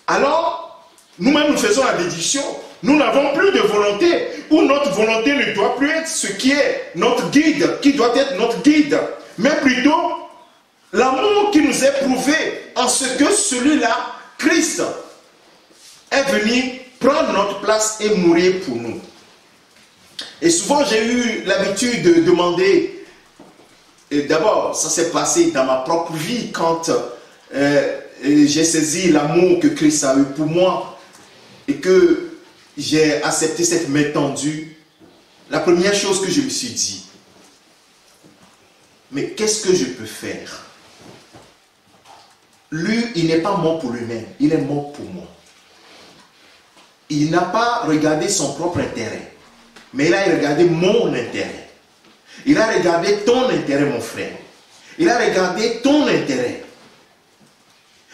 alors nous-mêmes nous faisons la déduction. Nous n'avons plus de volonté, ou notre volonté ne doit plus être ce qui est notre guide, qui doit être notre guide, mais plutôt l'amour qui nous est prouvé en ce que celui-là, Christ, est venu prendre notre place et mourir pour nous. Et souvent j'ai eu l'habitude de demander, d'abord ça s'est passé dans ma propre vie quand j'ai saisi l'amour que Christ a eu pour moi et que j'ai accepté cette main tendue. La première chose que je me suis dit, mais qu'est-ce que je peux faire? Lui, il n'est pas mort pour lui-même, il est mort pour moi. Il n'a pas regardé son propre intérêt, mais il a regardé mon intérêt. Il a regardé ton intérêt, mon frère. Il a regardé ton intérêt.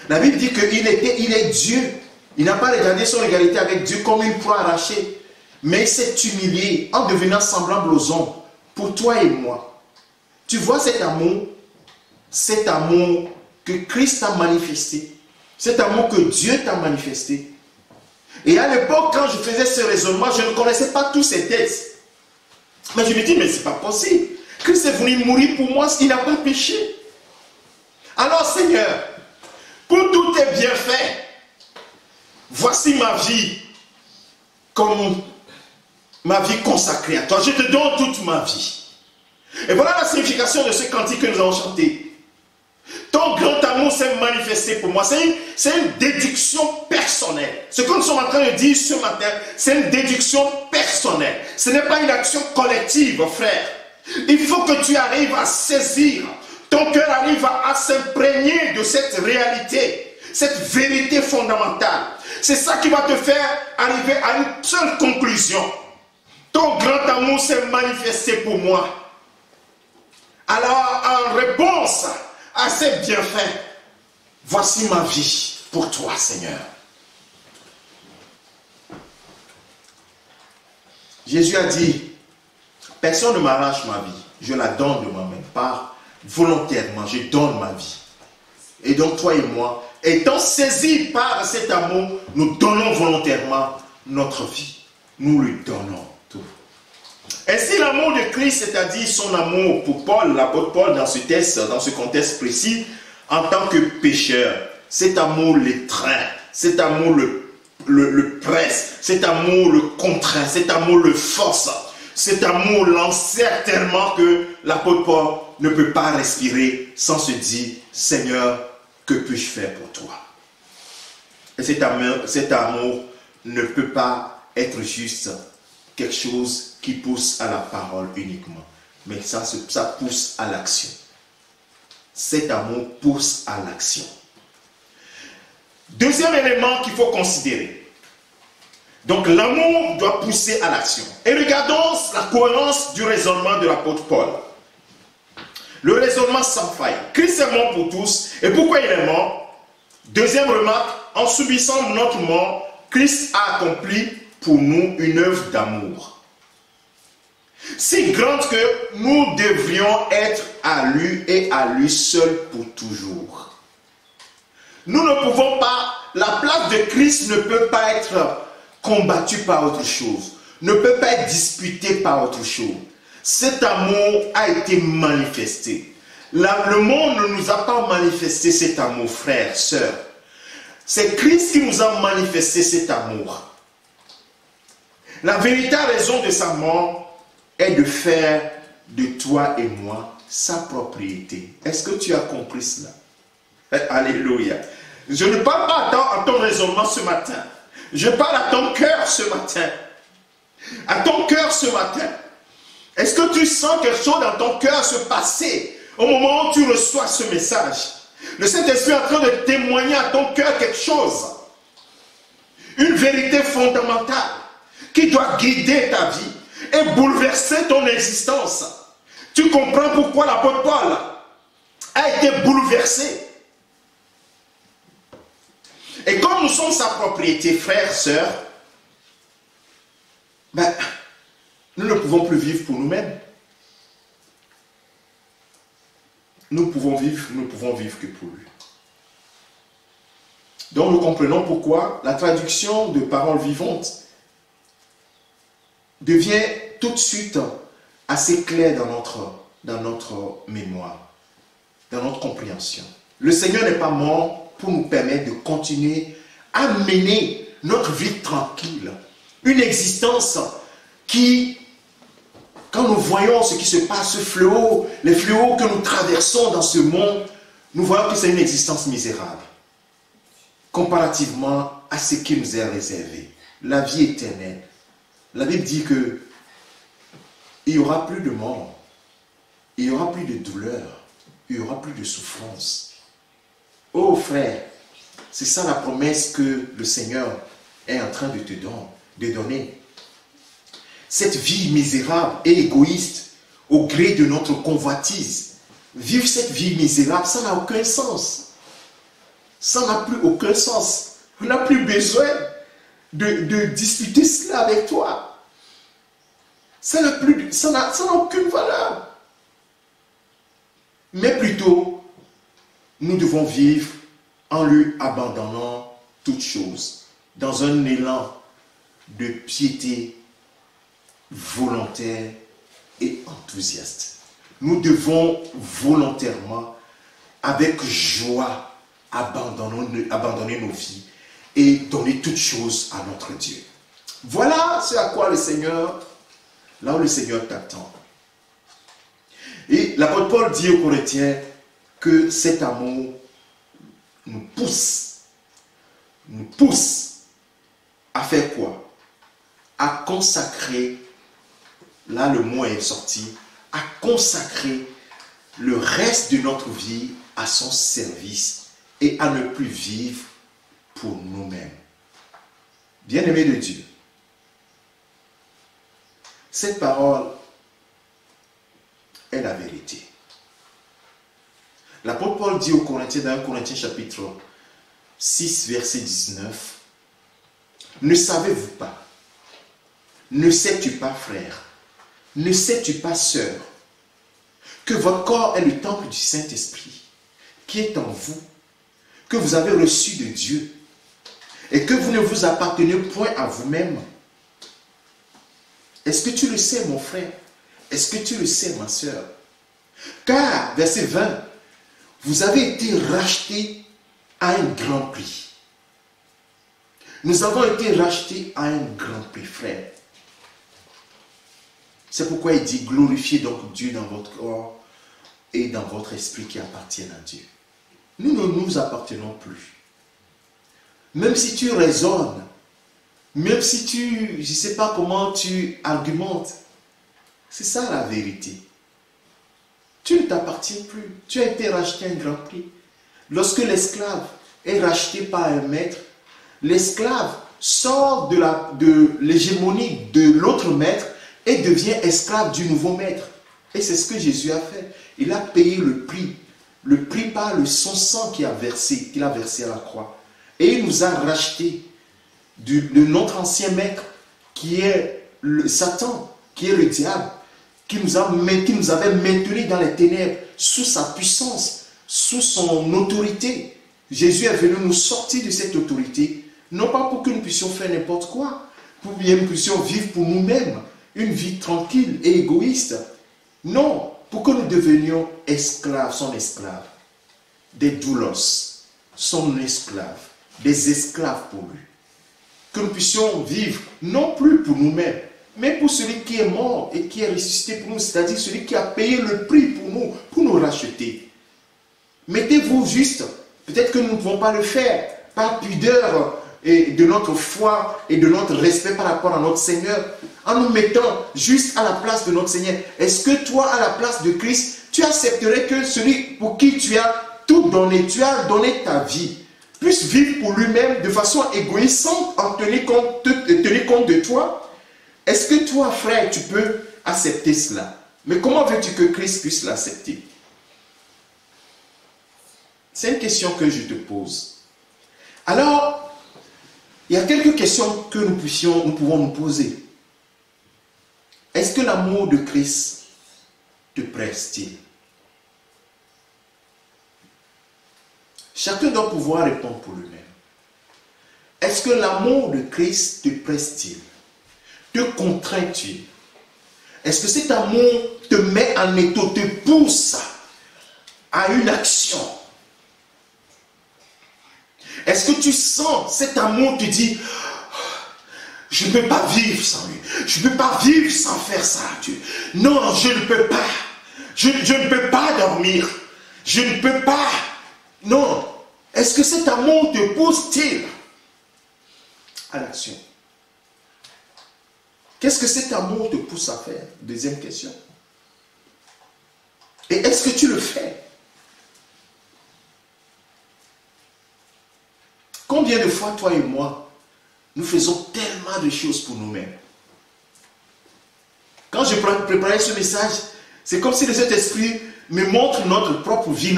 La Bible dit qu'il est Dieu. Il n'a pas regardé son égalité avec Dieu comme une proie arrachée, mais il s'est humilié en devenant semblable aux hommes pour toi et moi. Tu vois cet amour que Christ a manifesté, cet amour que Dieu t'a manifesté. Et à l'époque, quand je faisais ce raisonnement, je ne connaissais pas tous ces textes. Mais je me dis, mais c'est pas possible. Christ est venu mourir pour moi, il n'a pas péché. Alors Seigneur, pour tous tes bienfaits, voici ma vie comme ma vie consacrée à toi. Je te donne toute ma vie. Et voilà la signification de ce cantique que nous avons chanté. Ton grand amour s'est manifesté pour moi. C'est une déduction personnelle. Ce que nous sommes en train de dire ce matin, c'est une déduction personnelle. Ce n'est pas une action collective, frère. Il faut que tu arrives à saisir. Ton cœur arrive à s'imprégner de cette réalité, cette vérité fondamentale. C'est ça qui va te faire arriver à une seule conclusion. Ton grand amour s'est manifesté pour moi. Alors, en réponse à ces bienfaits, voici ma vie pour toi, Seigneur. Jésus a dit, personne ne m'arrache ma vie, je la donne de moi-même, pas volontairement, je donne ma vie. Et donc toi et moi, étant saisis par cet amour, nous donnons volontairement notre vie. Nous lui donnons tout. Ainsi, l'amour de Christ, c'est-à-dire son amour pour Paul, l'apôtre Paul, dans ce texte, dans ce contexte précis, en tant que pécheur, cet amour l'étreint, cet amour le presse, cet amour le contraint, cet amour le force, cet amour l'enserre tellement que l'apôtre Paul ne peut pas respirer sans se dire, Seigneur, que puis-je faire pour toi? Et cet amour ne peut pas être juste quelque chose qui pousse à la parole uniquement, mais ça pousse à l'action. cet amour pousse à l'action. Deuxième élément qu'il faut considérer. Donc l'amour doit pousser à l'action. Et regardons la cohérence du raisonnement de l'apôtre Paul. Le raisonnement sans faille. Christ est mort pour tous. Et pourquoi il est mort? Deuxième remarque, en subissant notre mort, Christ a accompli pour nous une œuvre d'amour. Si grande que nous devrions être à lui et à lui seul pour toujours. Nous ne pouvons pas, la place de Christ ne peut pas être combattue par autre chose, ne peut pas être disputée par autre chose. Cet amour a été manifesté. Le monde ne nous a pas manifesté cet amour, frères, sœurs. C'est Christ qui nous a manifesté cet amour. La véritable raison de sa mort est de faire de toi et moi sa propriété. Est-ce que tu as compris cela? Alléluia. Je ne parle pas à ton raisonnement ce matin. Je parle à ton cœur ce matin. À ton cœur ce matin. Est-ce que tu sens quelque chose dans ton cœur se passer au moment où tu reçois ce message? Le Saint-Esprit est en train de témoigner à ton cœur quelque chose. Une vérité fondamentale qui doit guider ta vie et bouleverser ton existence. Tu comprends pourquoi l'apôtre Paul a été bouleversé. Et comme nous sommes sa propriété, frères, sœurs, nous ne pouvons plus vivre pour nous-mêmes. Nous ne pouvons vivre que pour lui. Donc nous comprenons pourquoi la traduction de paroles vivantes devient tout de suite assez claire dans notre mémoire, dans notre compréhension. Le Seigneur n'est pas mort pour nous permettre de continuer à mener notre vie tranquille. Une existence qui, quand nous voyons ce qui se passe, ce fléau, les fléaux que nous traversons dans ce monde, nous voyons que c'est une existence misérable. Comparativement à ce qui nous est réservé. La vie éternelle. La Bible dit que il n'y aura plus de mort, il n'y aura plus de douleur, il n'y aura plus de souffrance. Oh frère, c'est ça la promesse que le Seigneur est en train de te donner. Cette vie misérable et égoïste au gré de notre convoitise, vivre cette vie misérable, ça n'a aucun sens. Ça n'a plus aucun sens. On n'a plus besoin de discuter cela avec toi. Ça n'a aucune valeur. Mais plutôt, nous devons vivre en lui abandonnant toutes choses, dans un élan de piété volontaire et enthousiaste. Nous devons volontairement, avec joie, abandonner nos vies et donner toutes choses à notre Dieu. Voilà ce à quoi le Seigneur, là où le Seigneur t'attend. Et l'apôtre Paul dit aux Corinthiens que cet amour nous pousse à faire quoi? À consacrer, là le mot est sorti, à consacrer le reste de notre vie à son service et à ne plus vivre pour nous-mêmes. Bien-aimés de Dieu, cette parole est la vérité. L'apôtre Paul dit aux Corinthiens, dans 1 Corinthiens chapitre 6, verset 19, « Ne savez-vous pas, ne sais-tu pas, frère, ne sais-tu pas, sœur, que votre corps est le temple du Saint-Esprit, qui est en vous, que vous avez reçu de Dieu, et que vous ne vous appartenez point à vous-même. Est-ce que tu le sais, mon frère? Est-ce que tu le sais, ma sœur? Car, verset 20, vous avez été rachetés à un grand prix. Nous avons été rachetés à un grand prix, frère. C'est pourquoi il dit, glorifiez donc Dieu dans votre corps et dans votre esprit qui appartiennent à Dieu. Nous ne nous appartenons plus. Même si tu raisonnes, même si je ne sais pas comment tu argumentes, c'est ça la vérité. Tu ne t'appartient plus. Tu as été racheté à un grand prix. Lorsque l'esclave est racheté par un maître, l'esclave sort de l'hégémonie de l'autre maître et devient esclave du nouveau maître. Et c'est ce que Jésus a fait. Il a payé le prix par son sang qu'il a versé à la croix. Et il nous a rachetés de notre ancien maître, qui est Satan, qui est le diable, qui nous avait maintenus dans les ténèbres, sous sa puissance, sous son autorité. Jésus est venu nous sortir de cette autorité, non pas pour que nous puissions faire n'importe quoi, pour que nous puissions vivre pour nous-mêmes, une vie tranquille et égoïste. Non, pour que nous devenions esclaves, son esclave, des doulos, son esclave, des esclaves pour lui. Que nous puissions vivre non plus pour nous-mêmes, mais pour celui qui est mort et qui est ressuscité pour nous, c'est-à-dire celui qui a payé le prix pour nous racheter. Mettez-vous juste, peut-être que nous ne pouvons pas le faire, par pudeur et de notre foi et de notre respect par rapport à notre Seigneur, en nous mettant juste à la place de notre Seigneur. Est-ce que toi, à la place de Christ, tu accepterais que celui pour qui tu as tout donné, tu as donné ta vie, puisse vivre pour lui-même de façon égoïste sans en tenir compte de toi? Est-ce que toi, frère, tu peux accepter cela? Mais comment veux-tu que Christ puisse l'accepter? C'est une question que je te pose. Alors, il y a quelques questions que nous pouvons nous poser. Est-ce que l'amour de Christ te presse-t-il? Chacun doit pouvoir répondre pour lui-même. Est-ce que l'amour de Christ te presse-t-il? Te contraint-il? Est-ce que cet amour te met en étau, te pousse à une action? Est-ce que tu sens cet amour te dit, je ne peux pas vivre sans lui, je ne peux pas vivre sans faire ça à Dieu. Non, je ne peux pas. Je ne peux pas dormir. Je ne peux pas. Non. Est-ce que cet amour te pousse-t-il à l'action? Qu'est-ce que cet amour te pousse à faire? Deuxième question. Et est-ce que tu le fais? Combien de fois, toi et moi, nous faisons tellement de choses pour nous-mêmes? Quand je préparais ce message, c'est comme si le Saint-Esprit me montre notre propre vie,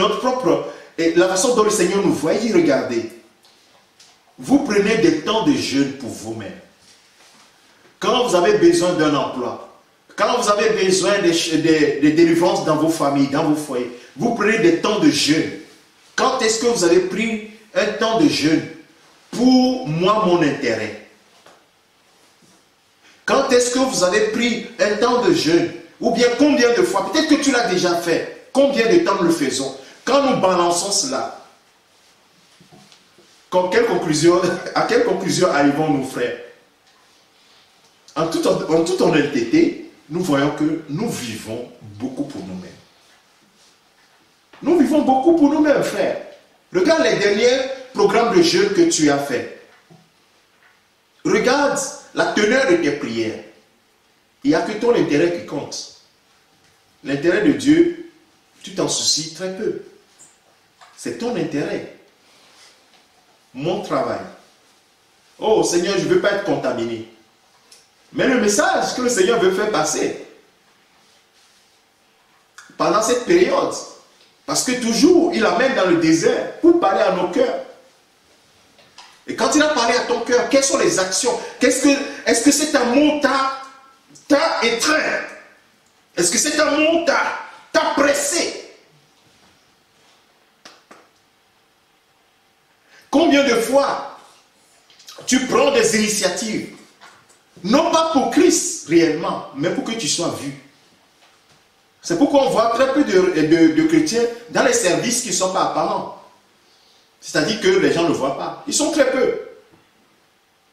et la façon dont le Seigneur nous voit. Il dit, regardez, vous prenez des temps de jeûne pour vous-même. Quand vous avez besoin d'un emploi, quand vous avez besoin de délivrances dans vos familles, dans vos foyers, vous prenez des temps de jeûne. Quand est-ce que vous avez pris un temps de jeûne pour moi, mon intérêt? Quand est-ce que vous avez pris un temps de jeûne? Ou bien combien de fois? Peut-être que tu l'as déjà fait. Combien de temps nous le faisons? Quand nous balançons cela, à quelle conclusion arrivons-nous, frères? En toute honnêteté, nous voyons que nous vivons beaucoup pour nous-mêmes. Nous vivons beaucoup pour nous-mêmes, frères. Regarde les derniers programmes de jeûne que tu as fait. Regarde la teneur de tes prières. Il n'y a que ton intérêt qui compte. L'intérêt de Dieu, tu t'en soucies très peu. C'est ton intérêt. Mon travail. Oh Seigneur, je ne veux pas être contaminé. Mais le message que le Seigneur veut faire passer pendant cette période, parce que toujours il amène dans le désert pour parler à nos cœurs. Et quand il a parlé à ton cœur, quelles sont les actions? Est-ce que cet amour t'a étreint? Est-ce que cet amour t'a pressé? Combien de fois tu prends des initiatives, non pas pour Christ réellement, mais pour que tu sois vu? C'est pourquoi on voit très peu de chrétiens dans les services qui ne sont pas apparents. C'est-à-dire que les gens ne voient pas. Ils sont très peu.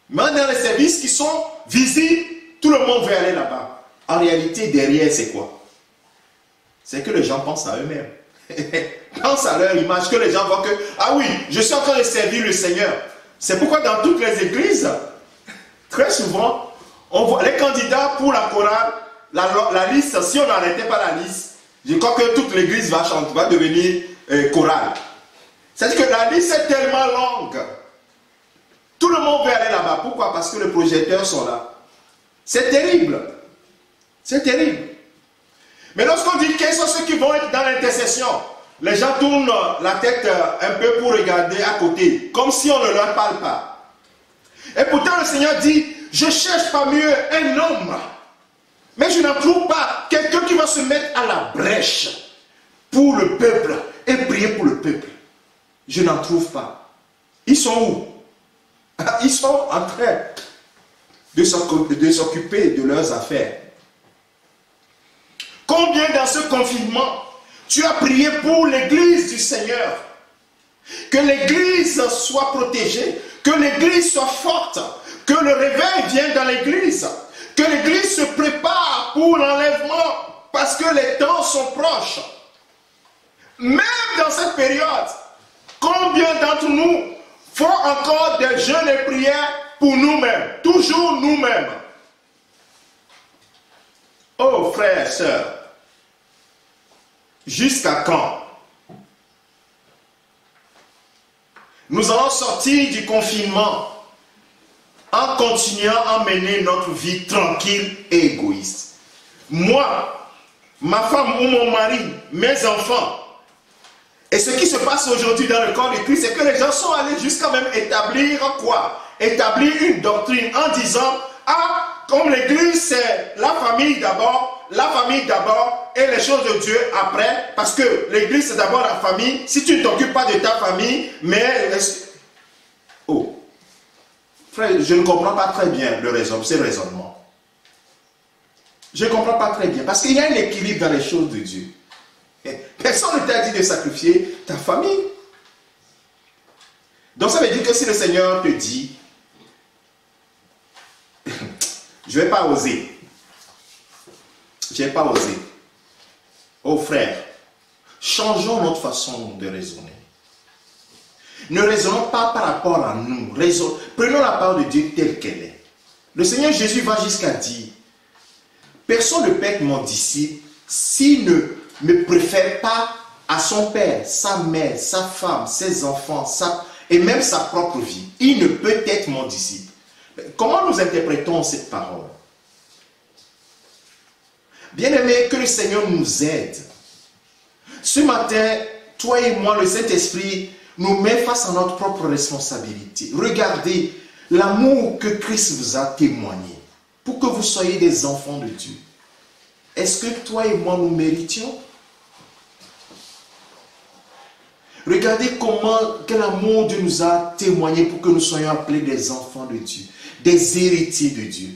Mais dans les services qui sont visibles, tout le monde veut aller là-bas. En réalité, derrière, c'est quoi? C'est que les gens pensent à eux-mêmes. Pensent à leur image, que les gens voient que, ah oui, je suis en train de servir le Seigneur. C'est pourquoi dans toutes les églises, très souvent, on voit les candidats pour la chorale, la liste, si on n'arrêtait pas la liste, Je crois que toute l'église va devenir chorale. C'est-à-dire que la liste est tellement longue. Tout le monde veut aller là-bas. Pourquoi? Parce que les projecteurs sont là. C'est terrible. C'est terrible. Mais lorsqu'on dit quels sont ceux qui vont être dans l'intercession, les gens tournent la tête un peu pour regarder à côté, comme si on ne leur parle pas. Et pourtant le Seigneur dit, je cherche parmi eux un homme, mais je n'en trouve pas quelqu'un qui va se mettre à la brèche pour le peuple et prier pour le peuple. Je n'en trouve pas. Ils sont où? Ils sont en train de s'occuper de leurs affaires. Combien dans ce confinement, tu as prié pour l'église du Seigneur? Que l'église soit protégée, que l'église soit forte, que le réveil vienne dans l'église, que l'église se prépare pour l'enlèvement, parce que les temps sont proches. Même dans cette période, combien d'entre nous font encore des jeûnes et prières pour nous-mêmes, toujours nous-mêmes? Oh frères et sœurs, jusqu'à quand? Nous allons sortir du confinement en continuant à mener notre vie tranquille et égoïste. Moi, ma femme ou mon mari, mes enfants, et ce qui se passe aujourd'hui dans le corps de Christ, c'est que les gens sont allés jusqu'à même établir quoi? Établir une doctrine en disant, ah, comme l'église c'est la famille d'abord et les choses de Dieu après, parce que l'église c'est d'abord la famille. Si tu ne t'occupes pas de ta famille, mais... Oh, frère, je ne comprends pas très bien ce raisonnement. Je ne comprends pas très bien, parce qu'il y a un équilibre dans les choses de Dieu. Personne ne t'a dit de sacrifier ta famille. Donc ça veut dire que si le Seigneur te dit, je ne vais pas oser. Je ne vais pas oser. Oh frère, changeons notre façon de raisonner. Ne raisonnons pas par rapport à nous. Prenons la parole de Dieu telle qu'elle est. Le Seigneur Jésus va jusqu'à dire, personne ne peut être mon disciple s'il ne me préfère pas à son père, sa mère, sa femme, ses enfants, et même sa propre vie. Il ne peut être mon disciple. Comment nous interprétons cette parole? Bien-aimés, que le Seigneur nous aide. Ce matin, toi et moi, le Saint-Esprit nous met face à notre propre responsabilité. Regardez l'amour que Christ vous a témoigné pour que vous soyez des enfants de Dieu. Est-ce que toi et moi nous méritions? Regardez quel amour Dieu nous a témoigné pour que nous soyons appelés des enfants de Dieu, des héritiers de Dieu.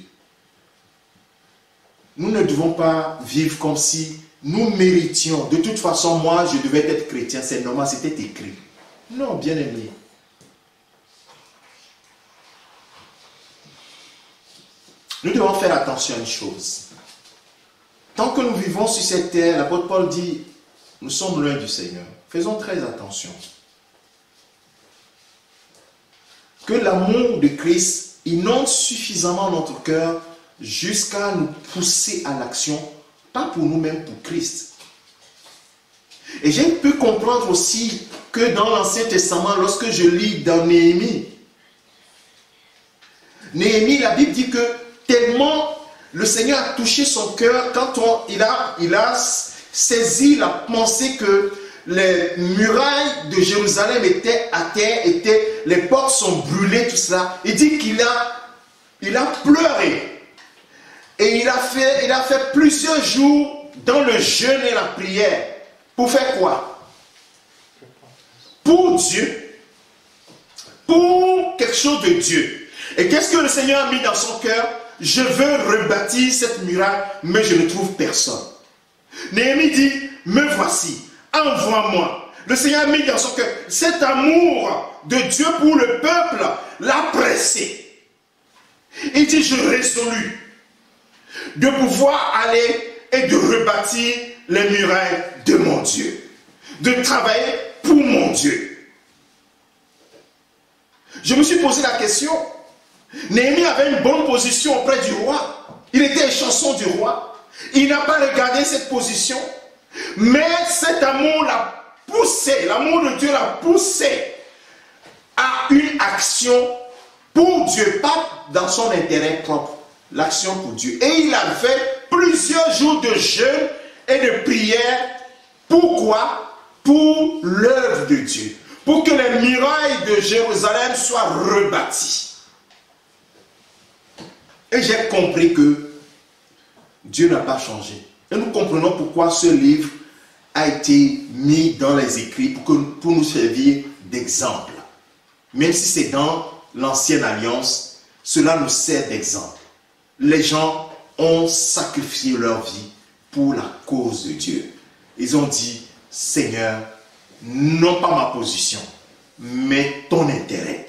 Nous ne devons pas vivre comme si nous méritions. De toute façon, moi, je devais être chrétien, c'est normal, c'était écrit. Non, bien-aimé. Nous devons faire attention à une chose. Tant que nous vivons sur cette terre, l'apôtre Paul dit, nous sommes loin du Seigneur. Faisons très attention. Que l'amour de Christ inonde suffisamment notre cœur jusqu'à nous pousser à l'action, pas pour nous-mêmes, pour Christ. Et j'ai pu comprendre aussi que dans l'Ancien Testament, lorsque je lis dans Néhémie, la Bible dit que tellement le Seigneur a touché son cœur quand il a saisi la pensée que les murailles de Jérusalem étaient à terre, les portes sont brûlées, tout cela. Il dit qu'il a pleuré. Et il a fait plusieurs jours dans le jeûne et la prière. Pour faire quoi? Pour Dieu. Pour quelque chose de Dieu. Et qu'est-ce que le Seigneur a mis dans son cœur? Je veux rebâtir cette muraille, mais je ne trouve personne. Néhémie dit, me voici, envoie-moi. Le Seigneur a mis dans son cœur cet amour de Dieu pour le peuple, l'a pressé. Il dit, je résolus de pouvoir aller et de rebâtir les murailles de mon Dieu. De travailler pour mon Dieu. Je me suis posé la question. Néhémie avait une bonne position auprès du roi. Il était échanson du roi. Il n'a pas regardé cette position. Mais cet amour l'a poussé, l'amour de Dieu l'a poussé à une action pour Dieu, pas dans son intérêt propre, l'action pour Dieu. Et il a fait plusieurs jours de jeûne et de prière. Pourquoi? Pour l'œuvre de Dieu. Pour que les murailles de Jérusalem soient rebâties. Et j'ai compris que Dieu n'a pas changé. Et nous comprenons pourquoi ce livre a été mis dans les écrits pour nous servir d'exemple. Même si c'est dans l'ancienne alliance, cela nous sert d'exemple. Les gens ont sacrifié leur vie pour la cause de Dieu. Ils ont dit, Seigneur, non pas ma position, mais ton intérêt.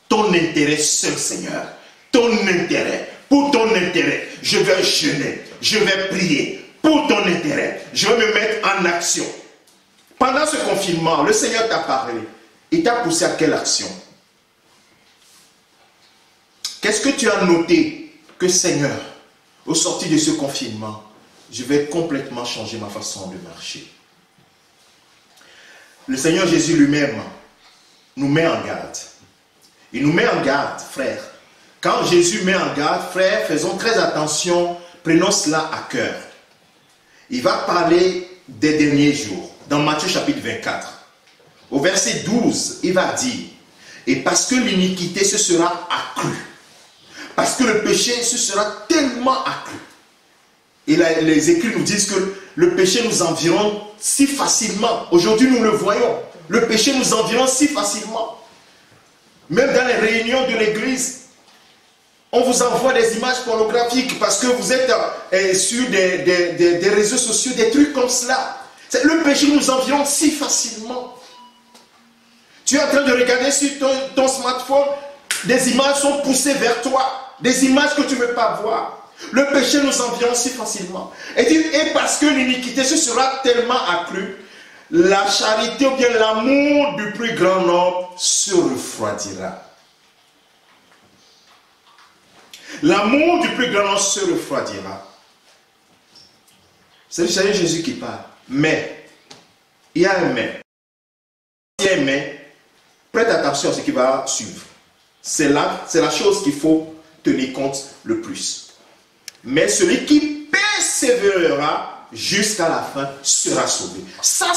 Ton intérêt seul, Seigneur. Ton intérêt. Pour ton intérêt, je vais jeûner, je vais prier. Pour ton intérêt, je vais me mettre en action. Pendant ce confinement, le Seigneur t'a parlé. Il t'a poussé à quelle action? Qu'est-ce que tu as noté que Seigneur, au sortir de ce confinement, je vais complètement changer ma façon de marcher? Le Seigneur Jésus lui-même nous met en garde. Il nous met en garde, frère. Quand Jésus met en garde, frère, faisons très attention, prenons cela à cœur. Il va parler des derniers jours, dans Matthieu chapitre 24. Au verset 12, il va dire, et parce que l'iniquité se sera accrue, parce que le péché se sera tellement accru. Et là, les écrits nous disent que le péché nous environne si facilement. Aujourd'hui, nous le voyons. Le péché nous environne si facilement. Même dans les réunions de l'église, on vous envoie des images pornographiques parce que vous êtes sur des réseaux sociaux, des trucs comme cela. Le péché nous environne si facilement. Tu es en train de regarder sur ton smartphone, des images sont poussées vers toi, des images que tu ne veux pas voir. Le péché nous environne si facilement. Et parce que l'iniquité se sera tellement accrue, la charité ou bien l'amour du plus grand nombre se refroidira. L'amour du plus grand nombre se refroidira. C'est le Seigneur Jésus qui parle. Mais, il y a un mais. Il y a un mais, prête attention à ce qui va suivre. C'est la chose qu'il faut tenir compte le plus. Mais celui qui persévérera jusqu'à la fin sera sauvé. Ça,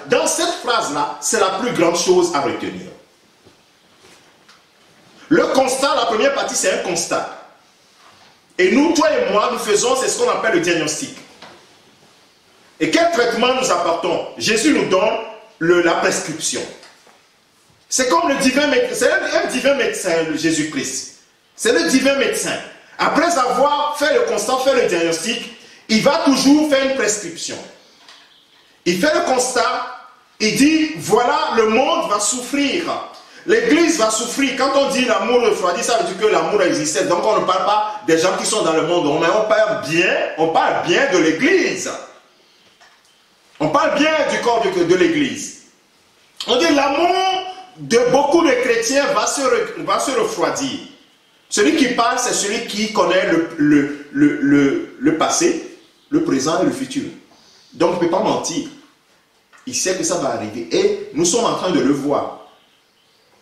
dans cette phrase-là, c'est la plus grande chose à retenir. Le constat, la première partie, c'est un constat. Et nous, toi et moi, nous faisons, c'est ce qu'on appelle le diagnostic. Et quel traitement nous apportons? Jésus nous donne la prescription. C'est comme le divin médecin, c'est un divin médecin, Jésus-Christ. C'est le divin médecin. Après avoir fait le constat, fait le diagnostic, il va toujours faire une prescription. Il fait le constat, il dit, voilà, le monde va souffrir. L'église va souffrir. Quand on dit l'amour refroidi, ça veut dire que l'amour existait. Donc on ne parle pas des gens qui sont dans le monde, mais on parle bien de l'église. On parle bien du corps de l'église. On dit l'amour de beaucoup de chrétiens va se refroidir. Celui qui parle, c'est celui qui connaît le passé, le présent et le futur. Donc, il ne peut pas mentir. Il sait que ça va arriver. Et nous sommes en train de le voir.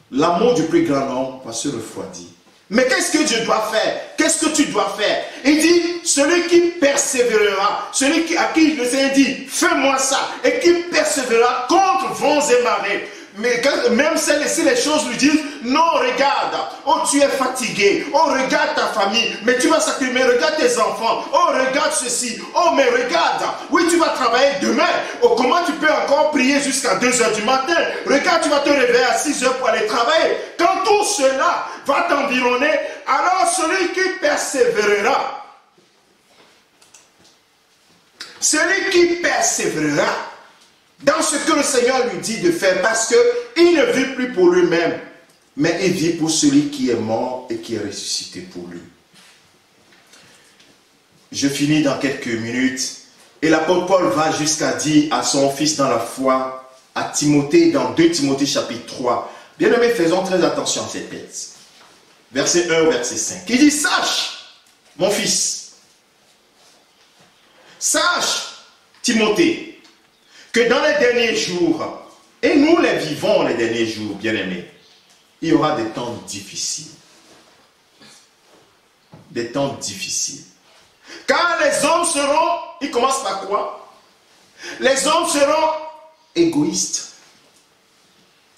L'amour du plus grand nombre va se refroidir. Mais qu'est-ce que Dieu doit faire? Qu'est-ce que tu dois faire? Il dit, celui qui persévérera, à qui le Seigneur dit, fais-moi ça, et qui persévérera contre vents et marées. Mais même si les choses lui disent, non, regarde, oh tu es fatigué, oh regarde ta famille, mais tu vas sacrifier, mais regarde tes enfants, oh regarde ceci, oh mais regarde, oui tu vas travailler demain, oh comment tu peux encore prier jusqu'à 2 h du matin, regarde tu vas te réveiller à 6 h pour aller travailler. Quand tout cela va t'environner, alors celui qui persévérera, dans ce que le Seigneur lui dit de faire, parce qu'il ne vit plus pour lui-même, mais il vit pour celui qui est mort et qui est ressuscité pour lui. Je finis dans quelques minutes. Et l'apôtre Paul va jusqu'à dire à son fils dans la foi, à Timothée, dans 2 Timothée chapitre 3. Bien-aimés, faisons très attention à ces textes. Verset 1 au verset 5. Il dit, sache, mon fils, sache, Timothée, que dans les derniers jours, et nous les vivons les derniers jours, bien-aimés, il y aura des temps difficiles. Des temps difficiles. Car les hommes seront, ils commencent par quoi? Les hommes seront égoïstes.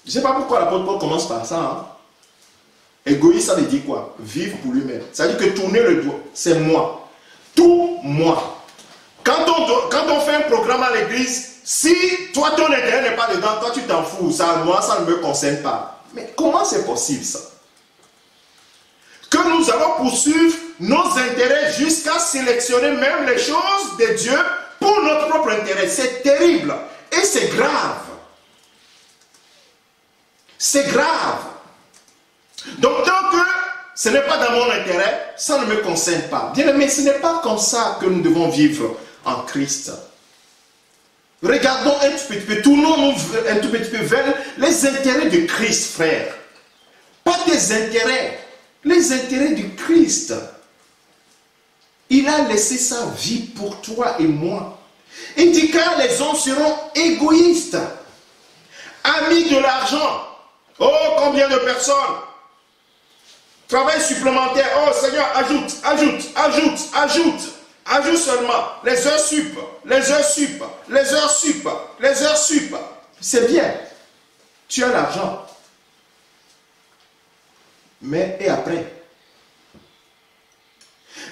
Je ne sais pas pourquoi l'apôtre Paul commence par ça. Hein? Égoïste, ça veut dire quoi? Vivre pour lui-même. Ça veut dire que tourner le doigt, c'est moi. Tout moi. Quand on fait un programme à l'église, si toi ton intérêt n'est pas dedans, toi tu t'en fous. Ça, moi, ça ne me concerne pas. Mais comment c'est possible ça? Que nous allons poursuivre nos intérêts jusqu'à sélectionner même les choses de Dieu pour notre propre intérêt. C'est terrible et c'est grave. C'est grave. Donc tant que ce n'est pas dans mon intérêt, ça ne me concerne pas. Bien, mais ce n'est pas comme ça que nous devons vivre en Christ. Regardons un tout petit peu, tournons-nous un tout petit peu vers les intérêts de Christ, frère. Pas tes intérêts, les intérêts du Christ. Il a laissé sa vie pour toi et moi. Il dit car les hommes seront égoïstes, amis de l'argent. Oh, combien de personnes? Travail supplémentaire. Oh Seigneur, ajoute, ajoute, ajoute, ajoute. Ajoute seulement les heures sup, les heures sup, les heures sup, les heures sup. C'est bien. Tu as l'argent. Mais et après?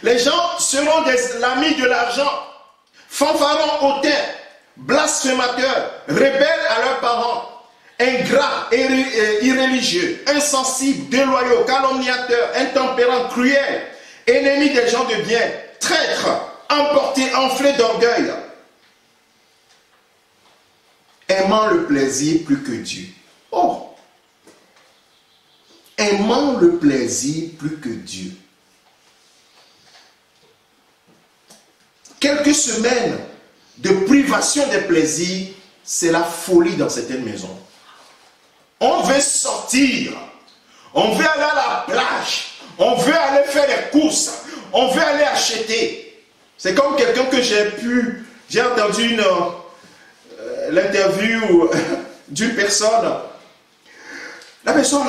Les gens seront des amis de l'argent, fanfarons hautains, blasphémateurs, rebelles à leurs parents, ingrats et irréligieux, insensibles, déloyaux, calomniateurs, intempérants, cruels, ennemis des gens de bien, traîtres, emportés, enflés d'orgueil, aimant le plaisir plus que Dieu. Oh! Aimant le plaisir plus que Dieu. Quelques semaines de privation des plaisirs, c'est la folie dans certaines maisons. On veut sortir, on veut aller à la plage, on veut aller faire des courses, on veut aller acheter. C'est comme quelqu'un que j'ai entendu l'interview d'une personne. La personne,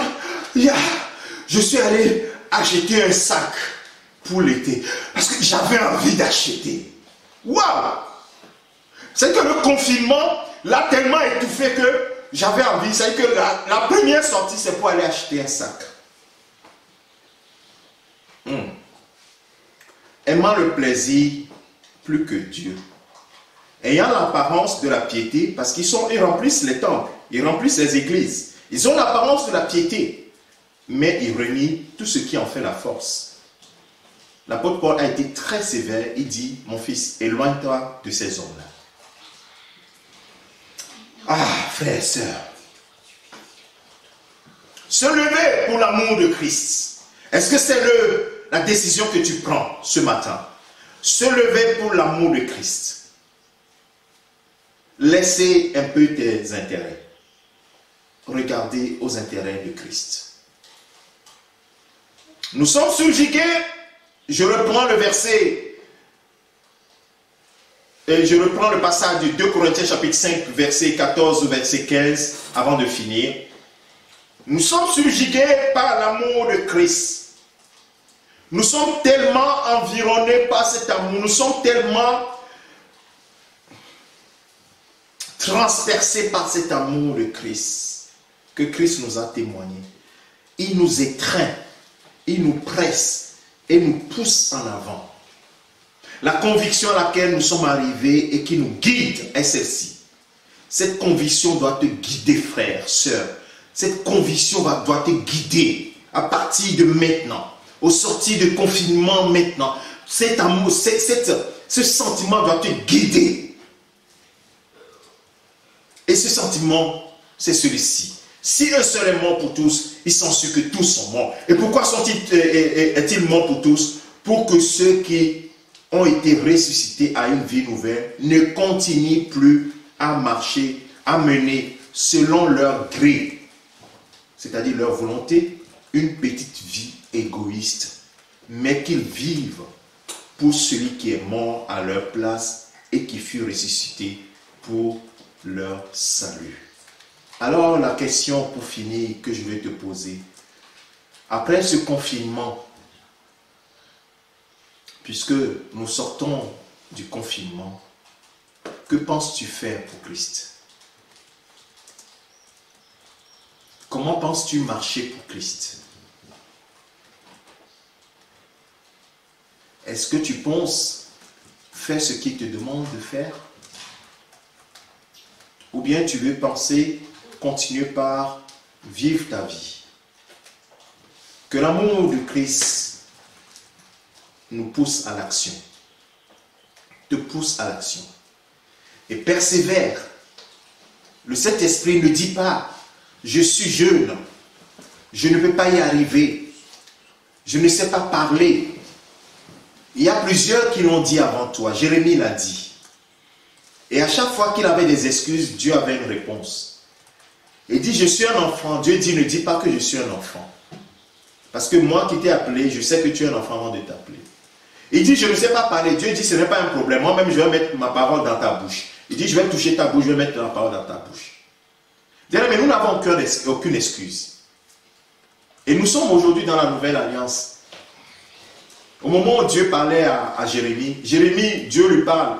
je suis allé acheter un sac pour l'été parce que j'avais envie d'acheter. Waouh! C'est que le confinement l'a tellement étouffé que j'avais envie. C'est que la première sortie, c'est pour aller acheter un sac. Aimant le plaisir plus que Dieu. Ayant l'apparence de la piété, parce qu'ils remplissent les temples, ils remplissent les églises. Ils ont l'apparence de la piété, mais ils renient tout ce qui en fait la force. L'apôtre Paul a été très sévère. Il dit, mon fils, éloigne-toi de ces hommes-là. Ah, frères et sœurs. Se lever pour l'amour de Christ. Est-ce que c'est la décision que tu prends ce matin? Se lever pour l'amour de Christ. Laissez un peu tes intérêts. Regardez aux intérêts de Christ. Nous sommes subjugués. Je reprends le verset, et je reprends le passage de 2 Corinthiens chapitre 5, verset 14 au verset 15, avant de finir. Nous sommes subjugués par l'amour de Christ. Nous sommes tellement environnés par cet amour, nous sommes tellement transpercés par cet amour de Christ, que Christ nous a témoigné. Il nous étreint, il nous presse, et nous pousse en avant. La conviction à laquelle nous sommes arrivés et qui nous guide est celle-ci. Cette conviction doit te guider, frère, sœur. Cette conviction doit te guider à partir de maintenant, au sortir de confinement maintenant. Cet amour, ce sentiment doit te guider. Et ce sentiment, c'est celui-ci. Si un seul est mort pour tous, il s'ensuit que tous sont morts. Et pourquoi est-il mort pour tous? Pour que ceux qui ont été ressuscités à une vie nouvelle ne continuent plus à marcher, à mener selon leur gré, c'est-à-dire leur volonté, une petite vie égoïste, mais qu'ils vivent pour celui qui est mort à leur place et qui fut ressuscité pour leur salut. Alors la question pour finir que je vais te poser, après ce confinement, puisque nous sortons du confinement, que penses-tu faire pour Christ? Comment penses-tu marcher pour Christ? Est-ce que tu penses faire ce qu'il te demande de faire? Ou bien tu veux penser, continuer par vivre ta vie? Que l'amour de Christ nous pousse à l'action, te pousse à l'action. Et persévère. Le Saint-Esprit ne dit pas, je suis jeune, je ne peux pas y arriver, je ne sais pas parler. Il y a plusieurs qui l'ont dit avant toi, Jérémie l'a dit. Et à chaque fois qu'il avait des excuses, Dieu avait une réponse. Il dit, je suis un enfant. Dieu dit, ne dis pas que je suis un enfant. Parce que moi qui t'ai appelé, je sais que tu es un enfant avant de t'appeler. Il dit, je ne sais pas parler. Dieu dit, ce n'est pas un problème. Moi-même, je vais mettre ma parole dans ta bouche. Il dit, je vais toucher ta bouche, je vais mettre la parole dans ta bouche. Mais nous n'avons aucune excuse. Et nous sommes aujourd'hui dans la nouvelle alliance. Au moment où Dieu parlait à Jérémie, Dieu lui parle.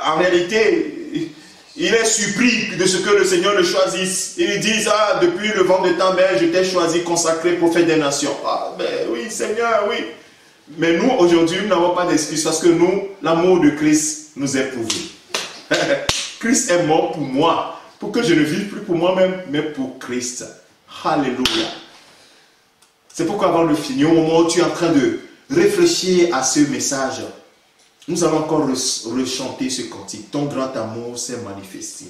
En réalité, il est surpris de ce que le Seigneur le choisisse. Il dit, ah, depuis le ventre de ta mère, je t'ai choisi, consacré, prophète des nations. Ah, ben oui, Seigneur, oui. Mais nous, aujourd'hui, nous n'avons pas d'excuse parce que nous, l'amour de Christ nous est prouvé. Christ est mort pour moi, pour que je ne vive plus pour moi-même, mais pour Christ. Alléluia. C'est pourquoi avant de finir, au moment où tu es en train de réfléchir à ce message, nous allons encore rechanter ce cantique. Ton grand amour s'est manifesté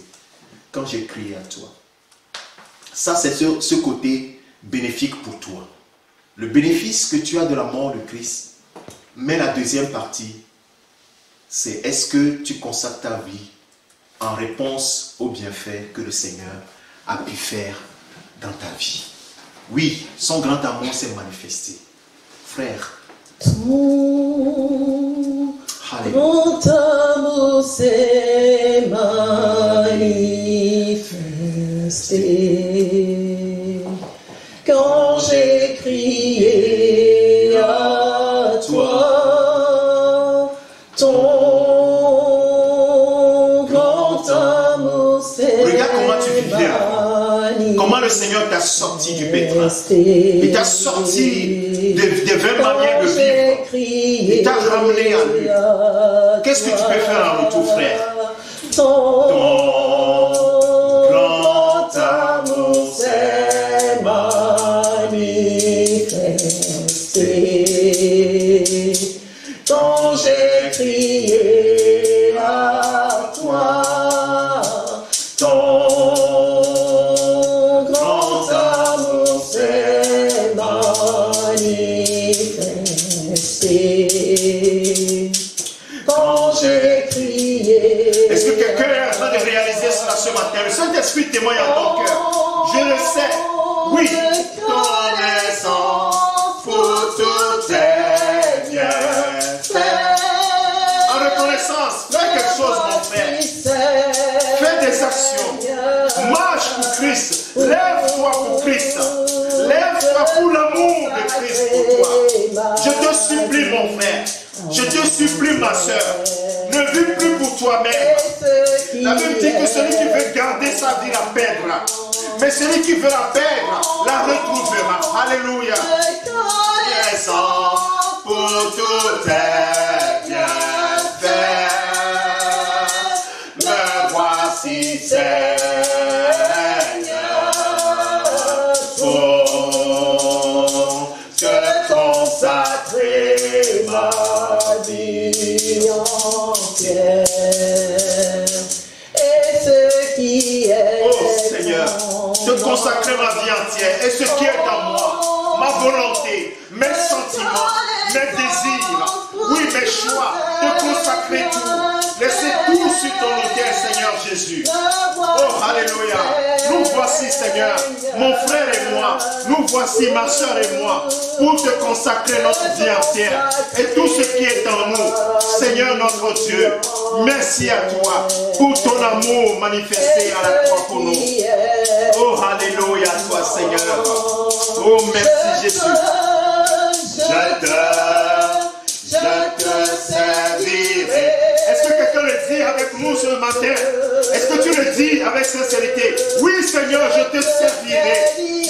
quand j'ai crié à toi. Ça, c'est ce côté bénéfique pour toi. Le bénéfice que tu as de la mort de Christ. Mais la deuxième partie, c'est est-ce que tu consacres ta vie en réponse aux bienfaits que le Seigneur a pu faire dans ta vie. Oui, son grand amour s'est manifesté. Frère. Ton grand amour s'est manifesté quand j'ai crié à toi. Ton grand amour s'est manifesté. Regarde comment tu vivais avant. Comment le Seigneur t'a sorti du pétrin. Il t'a sorti des 20 manières de vivre. Il t'a ramené à lui. Qu'est-ce que tu peux faire en retour, frère? Ton grand amour s'est manifesté quand j'ai crié à toi. Ton grand amour s'est manifesté quand j'ai crié. Est-ce que quelqu'un est en train de réaliser cela ce matin? Le Saint-Esprit témoigne en ton cœur. Je le sais. Oui. Reconnaissance pour tous tes bienfaits. En reconnaissance, fais quelque chose, mon frère. Fais des actions. Marche pour Christ. Lève-toi pour Christ. Lève-toi pour l'amour de Christ pour toi. Je te supplie, mon frère. Je te supplie, ma soeur. Ne vis plus pour toi-même. La Bible dit que celui qui veut garder sa vie la perdra. Mais celui qui veut la perdre la retrouvera. Alléluia. Reconnaissance pour tous tes bienfaits. Me voici, Seigneur, pour te consacrer ma vie entière. Et ce qui est oh Seigneur, te consacrer ma vie entière et ce qui est en moi, ma volonté, mes sentiments, mes désirs, oui mes choix, te consacrer tout, laisser tout sur ton autel, Seigneur Jésus. Oh Alléluia, nous voici voici, Seigneur, mon frère et moi. Nous voici, ma soeur et moi, pour te consacrer notre vie entière et tout ce qui est en nous. Seigneur notre Dieu, merci à toi pour ton amour manifesté à la croix pour nous. Oh, alléluia à toi, Seigneur. Oh, merci Jésus. Je te servirai. Est-ce que quelqu'un le dit avec nous ce matin? Est-ce que tu le dis avec sincérité? Oui, Seigneur, je te servirai.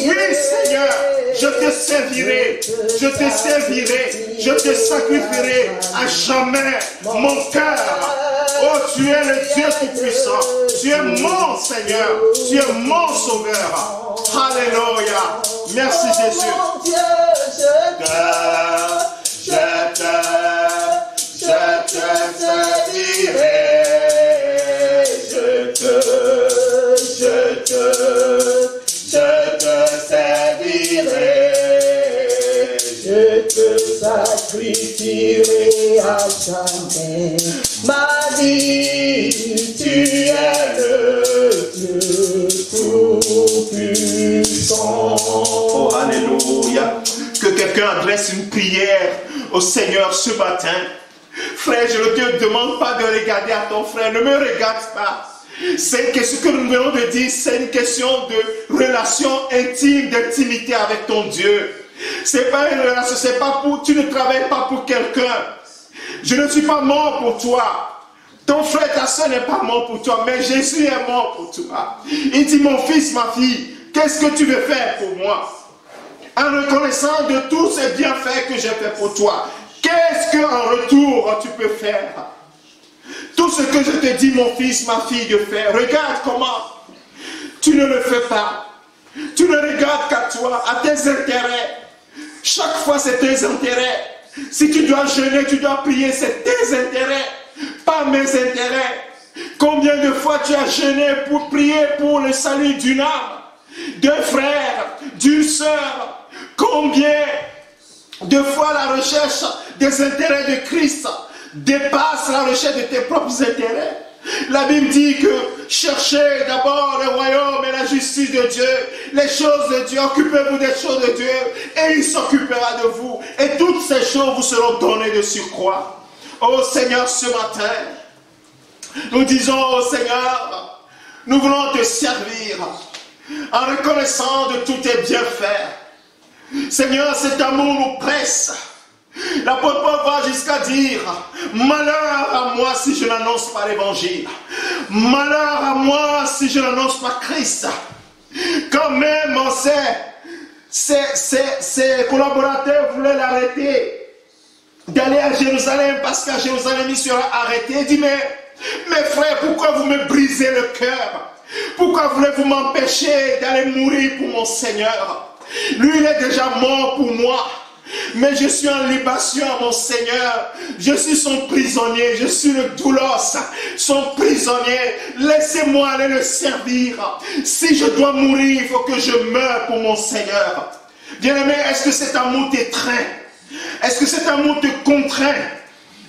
Oui, Seigneur, je te servirai. Je te servirai. Je te sacrifierai à jamais mon cœur. Oh, tu es le Dieu Tout-Puissant. Tu es mon Seigneur. Tu es mon Sauveur. Alléluia. Merci Jésus. Je te servirai. Je te servirai. Je te sacrifierai à jamais. Ma vie, tu es le Dieu Tout-Puissant. Oh, alléluia. Que quelqu'un adresse une prière au Seigneur ce matin. Frère, je ne te demande pas de regarder à ton frère. Ne me regarde pas. C'est que ce que nous venons de dire, c'est une question de relation intime, d'intimité avec ton Dieu. C'est pas une relation, c'est pas pour, tu ne travailles pas pour quelqu'un. Je ne suis pas mort pour toi. Ton frère, ta soeur n'est pas mort pour toi, mais Jésus est mort pour toi. Il dit, mon fils, ma fille, qu'est-ce que tu veux faire pour moi? En reconnaissant de tous ces bienfaits que j'ai fait pour toi, qu'est-ce qu'en retour tu peux faire? Tout ce que je te dis, mon fils, ma fille, de faire, regarde comment tu ne le fais pas. Tu ne regardes qu'à toi, à tes intérêts. Chaque fois, c'est tes intérêts. Si tu dois jeûner, tu dois prier, c'est tes intérêts, pas mes intérêts. Combien de fois tu as jeûné pour prier pour le salut d'une âme, d'un frère, d'une sœur? Combien de fois la recherche des intérêts de Christ dépasse la recherche de tes propres intérêts? La Bible dit que cherchez d'abord le royaume et la justice de Dieu, les choses de Dieu, occupez-vous des choses de Dieu et il s'occupera de vous. Et toutes ces choses vous seront données de surcroît. Oh Seigneur, ce matin, nous disons, oh Seigneur, nous voulons te servir en reconnaissant de tous tes bienfaits. Seigneur, cet amour nous presse. L'apôtre Paul va jusqu'à dire, malheur à moi si je n'annonce pas l'évangile. Malheur à moi si je n'annonce pas Christ. Quand même, ses collaborateurs voulaient l'arrêter d'aller à Jérusalem parce qu'à Jérusalem il sera arrêté. Il dit, mais mes frères, pourquoi vous me brisez le cœur? Pourquoi voulez-vous m'empêcher d'aller mourir pour mon Seigneur? Lui, il est déjà mort pour moi. Mais je suis en libation à mon Seigneur. Je suis son prisonnier. Je suis le doulos, son prisonnier. Laissez-moi aller le servir. Si je dois mourir, il faut que je meure pour mon Seigneur. Bien-aimé, est-ce que cet amour t'étreint? Est-ce que cet amour te contraint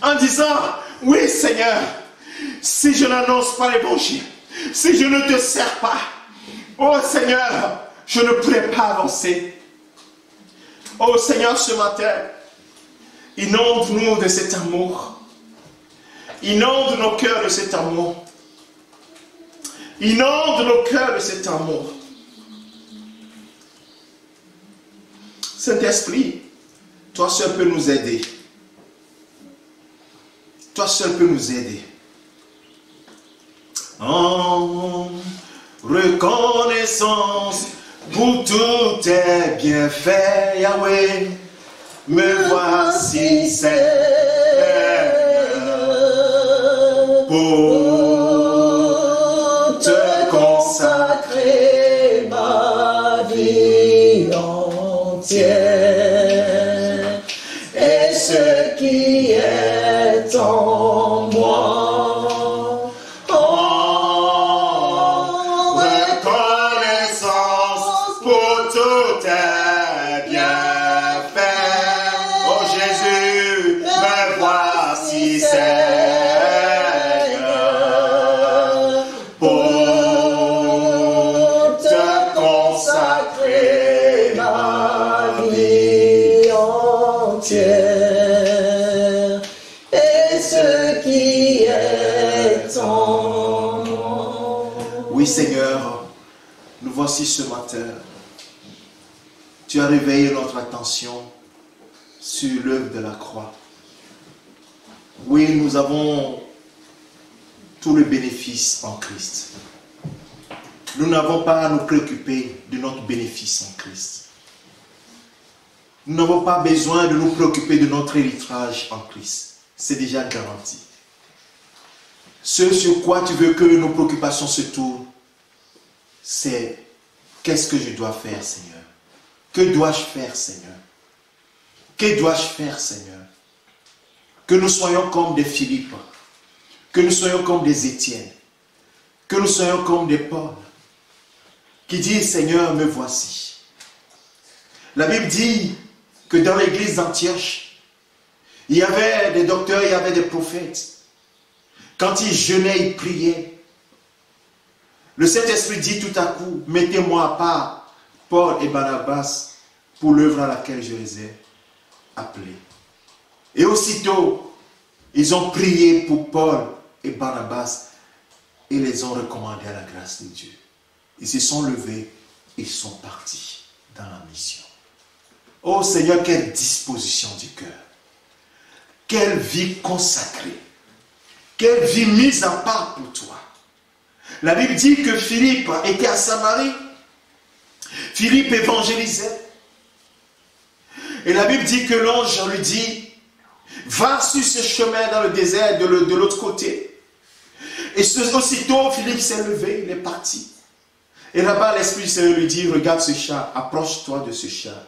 en disant, oui Seigneur, si je n'annonce pas l'évangile, si je ne te sers pas, oh Seigneur, je ne pourrai pas avancer. Oh Seigneur, ce matin, inonde-nous de cet amour. Inonde nos cœurs de cet amour. Inonde nos cœurs de cet amour. Saint-Esprit, toi seul peux nous aider. Toi seul peux nous aider. En reconnaissance pour tous tes bienfaits, Yahweh, me voici Seigneur, pour te consacrer ma vie entière et ce qui est en moi. Seigneur, nous voici ce matin. Tu as réveillé notre attention sur l'œuvre de la croix. Oui, nous avons tout le bénéfice en Christ. Nous n'avons pas à nous préoccuper de notre bénéfice en Christ. Nous n'avons pas besoin de nous préoccuper de notre héritage en Christ. C'est déjà garanti. Ce sur quoi tu veux que nos préoccupations se tournent, c'est qu'est-ce que je dois faire, Seigneur? Que dois-je faire, Seigneur? Que dois-je faire, Seigneur? Que nous soyons comme des Philippe, que nous soyons comme des Étienne, que nous soyons comme des Paul, qui disent, Seigneur, me voici. La Bible dit que dans l'église d'Antioche, il y avait des docteurs, il y avait des prophètes. Quand ils jeûnaient, ils priaient. Le Saint-Esprit dit tout à coup, mettez-moi à part Paul et Barnabas pour l'œuvre à laquelle je les ai appelés. Et aussitôt, ils ont prié pour Paul et Barnabas et les ont recommandés à la grâce de Dieu. Ils se sont levés et ils sont partis dans la mission. Oh Seigneur, quelle disposition du cœur. Quelle vie consacrée. Quelle vie mise en part pour toi. La Bible dit que Philippe était à Samarie. Philippe évangélisait. Et la Bible dit que l'ange lui dit, va sur ce chemin dans le désert de l'autre côté. Et aussitôt, Philippe s'est levé, il est parti. Et là-bas, l'Esprit du Seigneur lui dit, regarde ce chat, approche-toi de ce chat.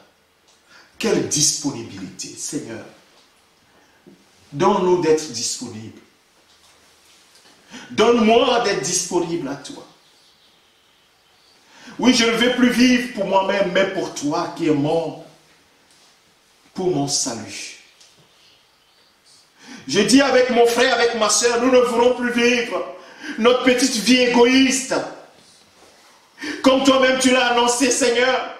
Quelle disponibilité, Seigneur. Donne-nous d'être disponibles. Donne-moi d'être disponible à toi. Oui, je ne veux plus vivre pour moi-même, mais pour toi qui es mort pour mon salut. Je dis avec mon frère, avec ma soeur, nous ne voulons plus vivre notre petite vie égoïste. Comme toi-même tu l'as annoncé, Seigneur,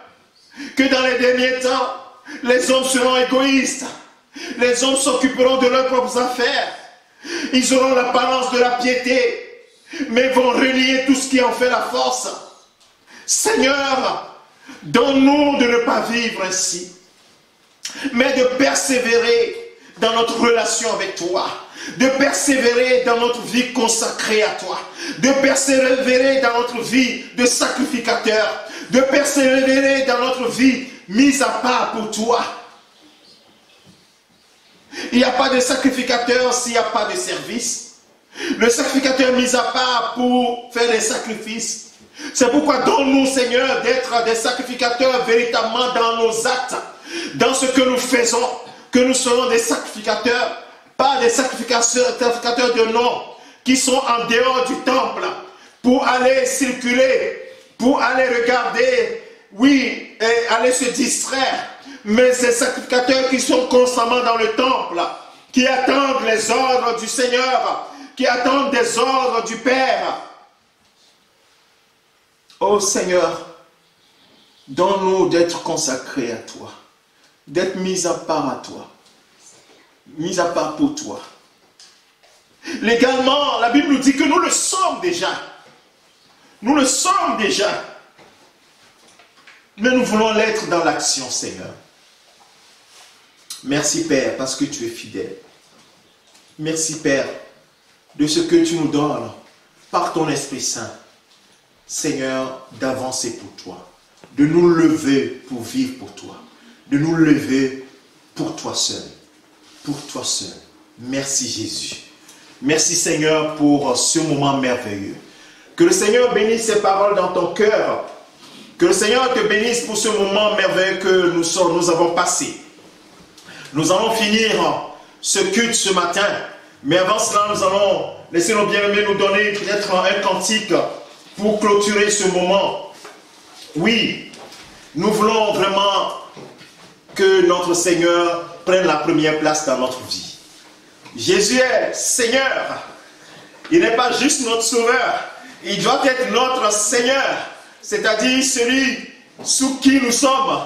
que dans les derniers temps, les hommes seront égoïstes. Les hommes s'occuperont de leurs propres affaires. Ils auront l'apparence de la piété, mais vont renier tout ce qui en fait la force. Seigneur, donne-nous de ne pas vivre ainsi, mais de persévérer dans notre relation avec toi, de persévérer dans notre vie consacrée à toi, de persévérer dans notre vie de sacrificateur, de persévérer dans notre vie mise à part pour toi. Il n'y a pas de sacrificateur s'il n'y a pas de service. Le sacrificateur mis à part pour faire des sacrifices. C'est pourquoi donne-nous, Seigneur, d'être des sacrificateurs véritablement dans nos actes, dans ce que nous faisons, que nous soyons des sacrificateurs, pas des sacrificateurs de nom, qui sont en dehors du temple, pour aller circuler, pour aller regarder, oui, et aller se distraire. Mais ces sacrificateurs qui sont constamment dans le temple, qui attendent les ordres du Seigneur, qui attendent des ordres du Père. Oh Seigneur, donne-nous d'être consacrés à toi, d'être mis à part à toi, mis à part pour toi. Légalement, la Bible nous dit que nous le sommes déjà. Nous le sommes déjà. Mais nous voulons l'être dans l'action, Seigneur. Merci Père, parce que tu es fidèle. Merci Père, de ce que tu nous donnes par ton Esprit Saint. Seigneur, d'avancer pour toi, de nous lever pour vivre pour toi, de nous lever pour toi seul, pour toi seul. Merci Jésus. Merci Seigneur pour ce moment merveilleux. Que le Seigneur bénisse ces paroles dans ton cœur. Que le Seigneur te bénisse pour ce moment merveilleux que nous avons passé. Nous allons finir ce culte ce matin. Mais avant cela, nous allons laisser nos bien-aimés nous donner peut-être un cantique pour clôturer ce moment. Oui, nous voulons vraiment que notre Seigneur prenne la première place dans notre vie. Jésus est Seigneur. Il n'est pas juste notre Sauveur. Il doit être notre Seigneur. C'est-à-dire celui sous qui nous sommes.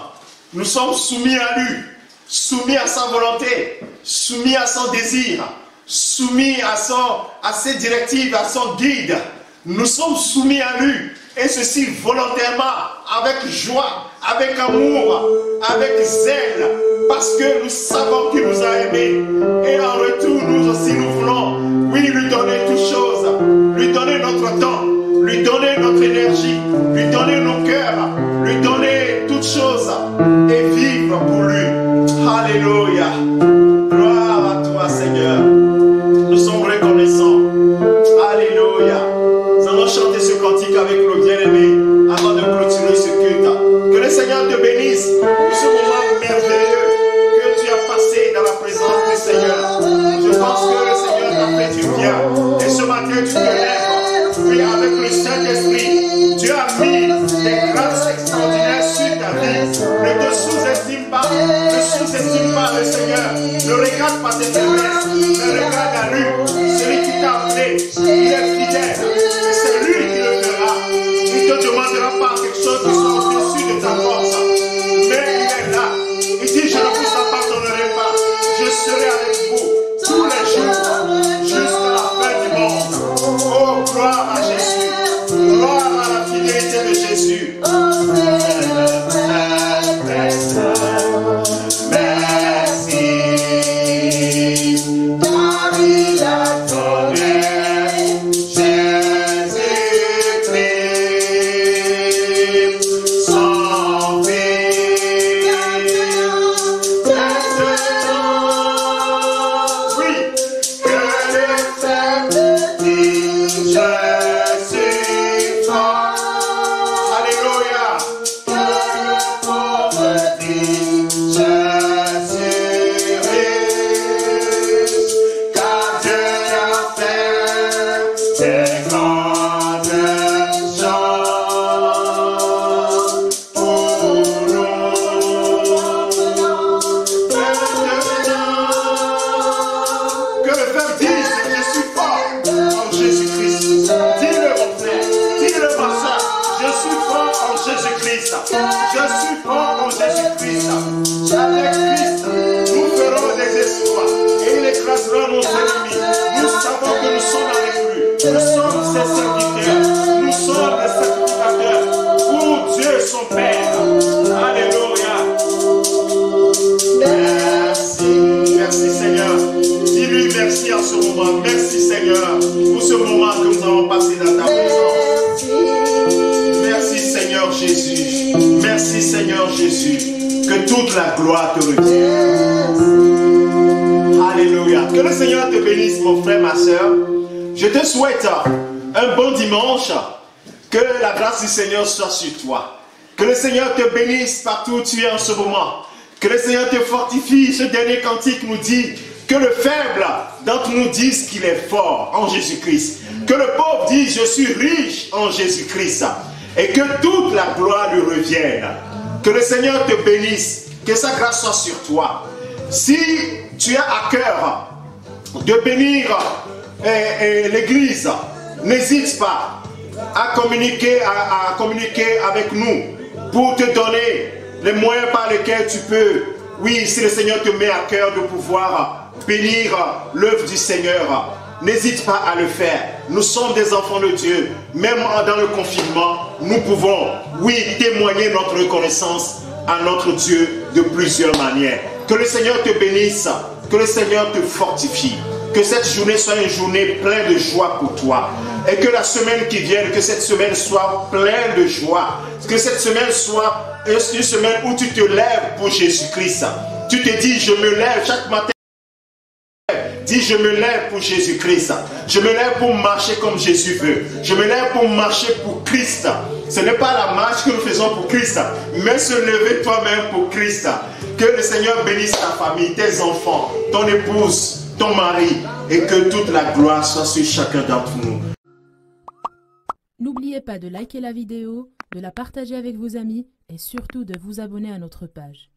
Nous sommes soumis à lui, soumis à sa volonté, soumis à son désir, soumis à ses directives, à son guide. Nous sommes soumis à lui. ceci volontairement, avec joie, avec amour, avec zèle, parce que nous savons qu'il nous a aimés. Et en retour, nous aussi, nous voulons, oui, lui donner toutes choses, lui donner notre temps, lui donner notre énergie, lui donner nos cœurs, lui donner toutes choses et vivre pour lui. Alléluia. Gloire à toi, Seigneur. Nous sommes reconnaissants. Alléluia. Nous allons chanter ce cantique avec le bien-aimé avant de clôturer ce culte. Que le Seigneur te bénisse pour ce moment merveilleux que tu as passé dans la présence du Seigneur. Je pense que le Seigneur t'a fait du bien. Et ce matin, tu te lèves, oui, avec le Saint-Esprit. Tu as mis des grâces extraordinaires sur ta vie. Ne te sous-estime pas. Ne sous-estime pas le Seigneur. Ne regarde pas tes faiblesses. Ne regarde à lui. Celui qui t'a appelé, il est fidèle. Et c'est lui qui le fera. Il ne te demandera pas quelque chose qui soit au-dessus de ta force. Mais il est là. Il dit, je ne vous abandonnerai pas. Je serai avec vous tous les jours jusqu'à la fin du monde. Oh, gloire à Jésus. Gloire à la fidélité de Jésus. Merci. Car il a donné Jésus-Christ, son Fils. Maintenant, oui, que le faible dit, je suis fort. Alléluia. Que le pauvre dit, je suis riche. Car Dieu a fait des grandes choses pour nous. Que le peuple dise, je suis fort en Jésus-Christ. Dis-le mon frère, dis-le ma soeur, je suis fort en Jésus-Christ. Je suis fort en Jésus-Christ. Avec Christ, nous ferons des exploits et il écrasera nos ennemis. Nous savons que nous sommes avec lui. Nous sommes ses serviteurs. Nous sommes les sacrificateurs pour Dieu son Père. Alléluia. Merci. Merci Seigneur. Dis-lui merci en ce moment. Merci Seigneur pour ce moment que nous avons passé dans ta présence. Merci Seigneur Jésus. Merci Seigneur Jésus. Que toute la gloire te revienne. Alléluia. Que le Seigneur te bénisse mon frère, ma soeur. Je te souhaite un bon dimanche. Que la grâce du Seigneur soit sur toi. Que le Seigneur te bénisse partout où tu es en ce moment. Que le Seigneur te fortifie. Ce dernier cantique nous dit que le faible d'entre nous dise qu'il est fort en Jésus-Christ. Que le pauvre dise je suis riche en Jésus-Christ. Et que toute la gloire lui revienne. Que le Seigneur te bénisse. Que sa grâce soit sur toi. Si tu as à cœur de bénir l'église, n'hésite pas à communiquer avec nous pour te donner les moyens par lesquels tu peux, oui, si le Seigneur te met à cœur de pouvoir bénir l'œuvre du Seigneur, n'hésite pas à le faire. Nous sommes des enfants de Dieu. Même dans le confinement, nous pouvons, oui, témoigner notre reconnaissance à notre Dieu de plusieurs manières. Que le Seigneur te bénisse, que le Seigneur te fortifie. Que cette journée soit une journée pleine de joie pour toi. Et que la semaine qui vient, que cette semaine soit pleine de joie. Que cette semaine soit une semaine où tu te lèves pour Jésus-Christ. Tu te dis, je me lève chaque matin. Dis, je me lève pour Jésus-Christ. Je me lève pour marcher comme Jésus veut. Je me lève pour marcher pour Christ. Ce n'est pas la marche que nous faisons pour Christ, mais se lever toi-même pour Christ. Que le Seigneur bénisse ta famille, tes enfants, ton épouse, ton mari, et que toute la gloire soit sur chacun d'entre nous. N'oubliez pas de liker la vidéo, de la partager avec vos amis et surtout de vous abonner à notre page.